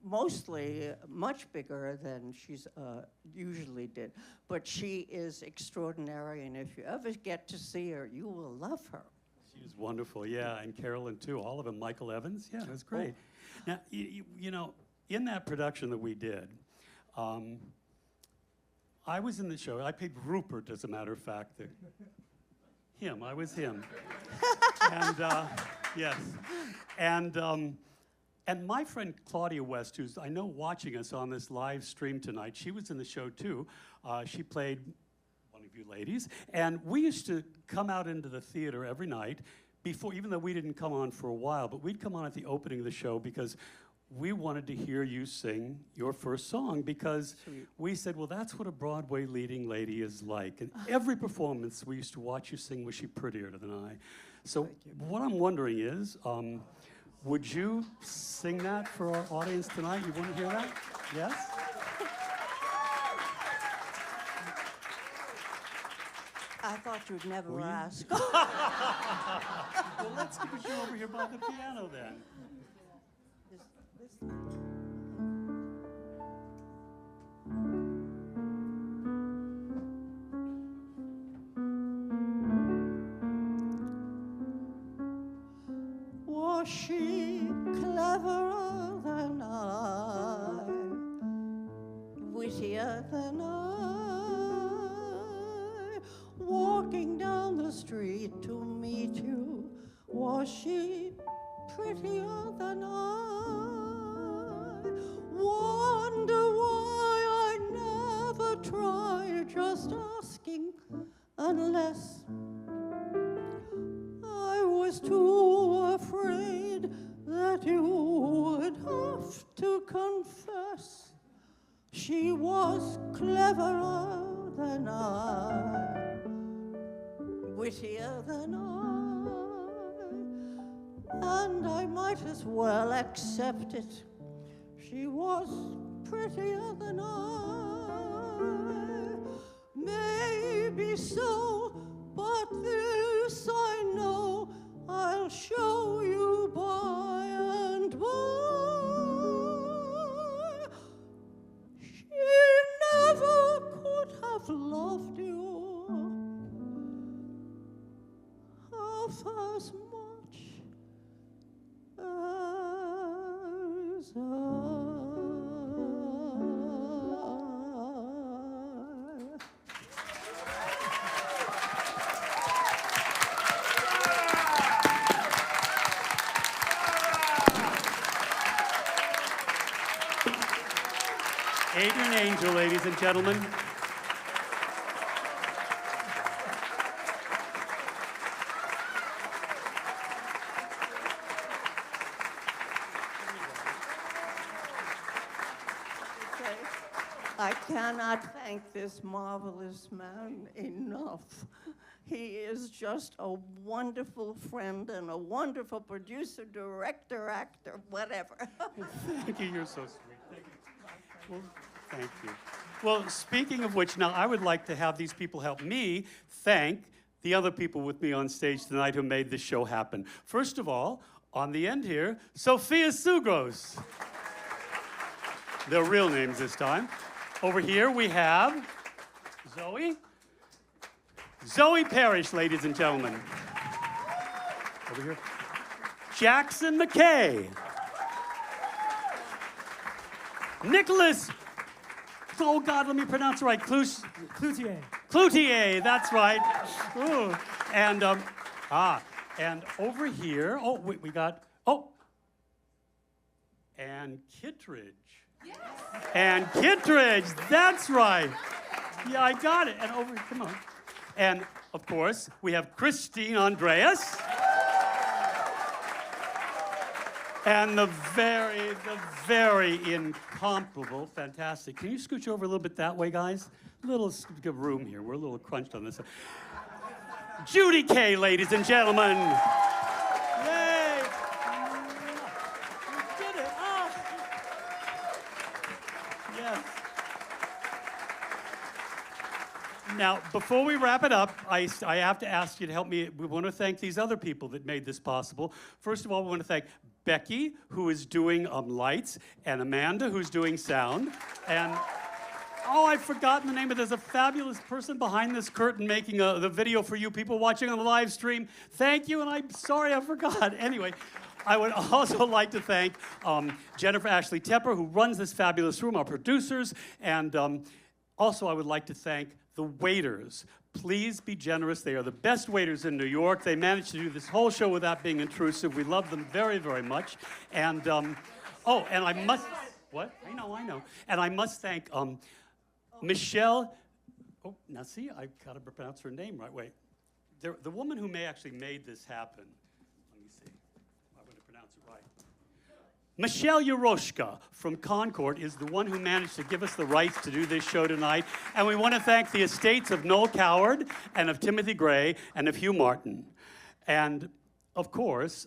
mostly much bigger than she's usually did. But she is extraordinary, and if you ever get to see her, you will love her. she was wonderful, yeah, and Carolyn too, all of them. Michael Evans, yeah, it was great. Now, you know, in that production that we did, I was in the show. I played Rupert, as a matter of fact. I was him. And yes, and my friend Claudia West, who's I know watching us on this live stream tonight, she was in the show too. She played one of you ladies, and we used to come out into the theater every night before, even though we didn't come on for a while, but we'd come on at the opening of the show because we wanted to hear you sing your first song, because we said, well, that's what a Broadway leading lady is like. And every performance we used to watch you sing, was she prettier than I? So what I'm wondering is, would you sing that for our audience tonight? You want to hear that? Yes? I thought you'd never ask. Well, let's get you over here by the piano then. Was she cleverer than I, wittier than I, walking down the street to meet you? Was she prettier than I? Wonder why I never tried, just asking, unless I was too afraid that you would have to confess she was cleverer than I, wittier than I, and I might as well accept it. She was prettier than I, maybe so, but this I know, I'll show you by and by. She never could have loved you half as much as I. Adrian Angel, ladies and gentlemen. I cannot thank this marvelous man enough. He is just a wonderful friend and a wonderful producer, director, actor, whatever. Thank you, you're so sweet. Thank you. Well, thank you. Well, speaking of which, now I would like to have these people help me thank the other people with me on stage tonight who made this show happen. First of all, on the end here, Sophia Sugros. Their real names this time. Over here we have Zoe Parrish, ladies and gentlemen. Over here, Jackson McKay. Nicholas, oh God, let me pronounce it right. Cloutier. Cloutier, that's right. Ooh. And over here, we got, and Kittredge. Yes. And Kittredge, that's right. Yeah, I got it. And over, come on. And of course, we have Christine Andreas. And the very incomparable, fantastic. Can you scooch over a little bit that way, guys? A little give room here. We're a little crunched on this. Judy Kay, ladies and gentlemen. Yay! You did it. Oh. Yes. Now, before we wrap it up, I have to ask you to help me. We want to thank these other people that made this possible. First of all, we want to thank Becky, who is doing lights, and Amanda, who's doing sound. And, I've forgotten the name, but there's a fabulous person behind this curtain making the video for you people watching on the live stream. Thank you, and I'm sorry I forgot. Anyway, I would also like to thank Jennifer Ashley Tepper, who runs this fabulous room, our producers, and also I would like to thank the waiters. Please be generous. They are the best waiters in New York. They managed to do this whole show without being intrusive. We love them very, very much. And, and I must, what? I know. And I must thank Michelle, now see, I've got to pronounce her name right. Wait. The woman who actually made this happen. Let me see. I'm going to pronounce it right. Michelle Yeroshka from Concord is the one who managed to give us the rights to do this show tonight. And we want to thank the estates of Noel Coward and of Timothy Gray and of Hugh Martin. And, of course,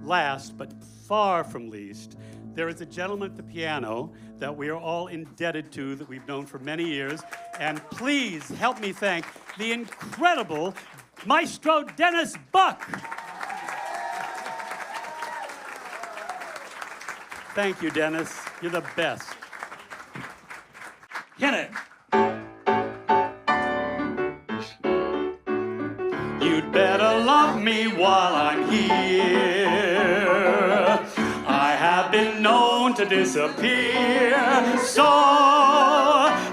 last but far from least, there is a gentleman at the piano that we are all indebted to, that we've known for many years. And please help me thank the incredible Maestro Dennis Buck. Thank you, Dennis. You're the best. Hit it. You'd better love me while I'm here. I have been known to disappear, so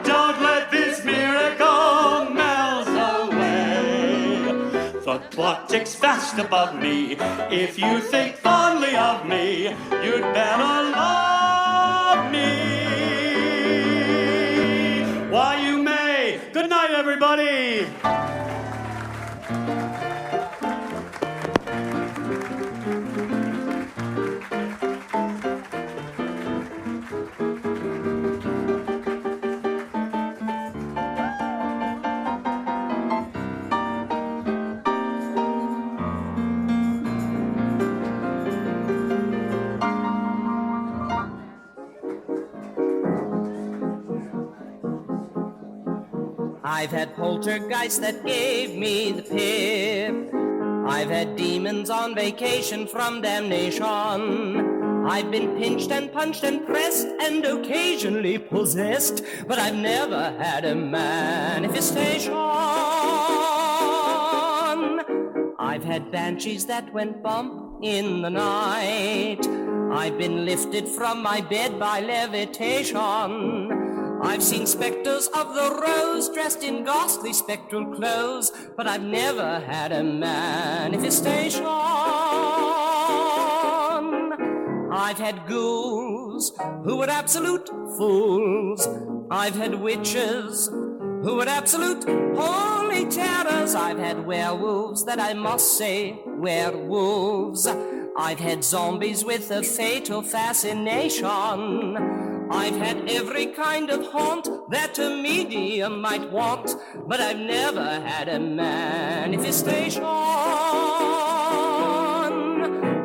don't let this miracle melt away. The clock ticks fast above me. If you think fondly of me, you'd better love me while you may. Good night, everybody. I've had poltergeists that gave me the pip. I've had demons on vacation from damnation. I've been pinched and punched and pressed and occasionally possessed, but I've never had a manifestation. I've had banshees that went bump in the night. I've been lifted from my bed by levitation. I've seen specters of the rose dressed in ghastly spectral clothes, but I've never had a manifestation. I've had ghouls who were absolute fools. I've had witches who were absolute holy terrors. I've had werewolves that I must say were wolves. I've had zombies with a fatal fascination. I've had every kind of haunt that a medium might want, but I've never had a manifestation.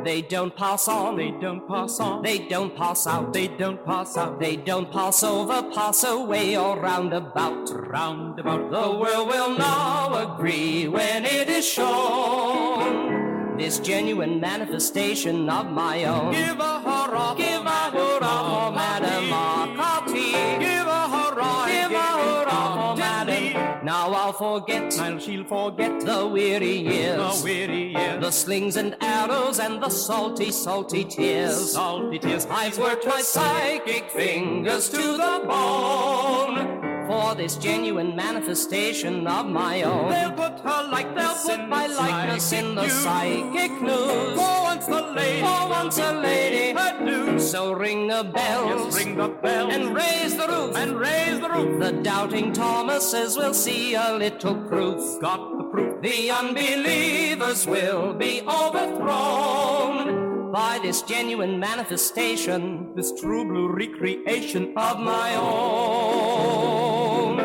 They don't pass on, they don't pass on, they don't pass out, they don't pass out, they don't pass over, pass away, or roundabout, roundabout. The world will now agree when it is shown this genuine manifestation of my own. Give a hurrah, give a hurrah for Madame Arcati. give a hurrah, Give a hurrah for Madame. Now I'll forget, she'll forget the weary years, the weary years, the slings and arrows and the salty, salty tears. salty tears. I've worked my psychic fingers to the bone for this genuine manifestation of my own. They'll put her likeness They'll put in my the likeness in the psychic psychic news. For once the lady, For once a lady, had news. so ring the bells, Yes, ring the bell and raise the roof, and raise the roof. The doubting Thomases will see a little proof. Got the proof. The unbelievers will be overthrown by this genuine manifestation, This true blue recreation of my own.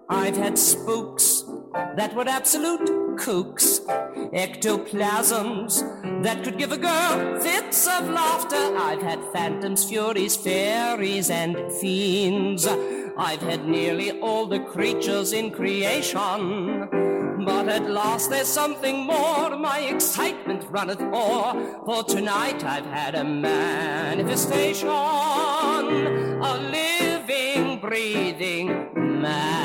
I've had spooks that were absolute kooks, ectoplasms that could give a girl fits of laughter. I've had phantoms, furies, fairies, and fiends. I've had nearly all the creatures in creation. But at last there's something more, my excitement runneth o'er, for tonight I've had a manifestation, a living, breathing man.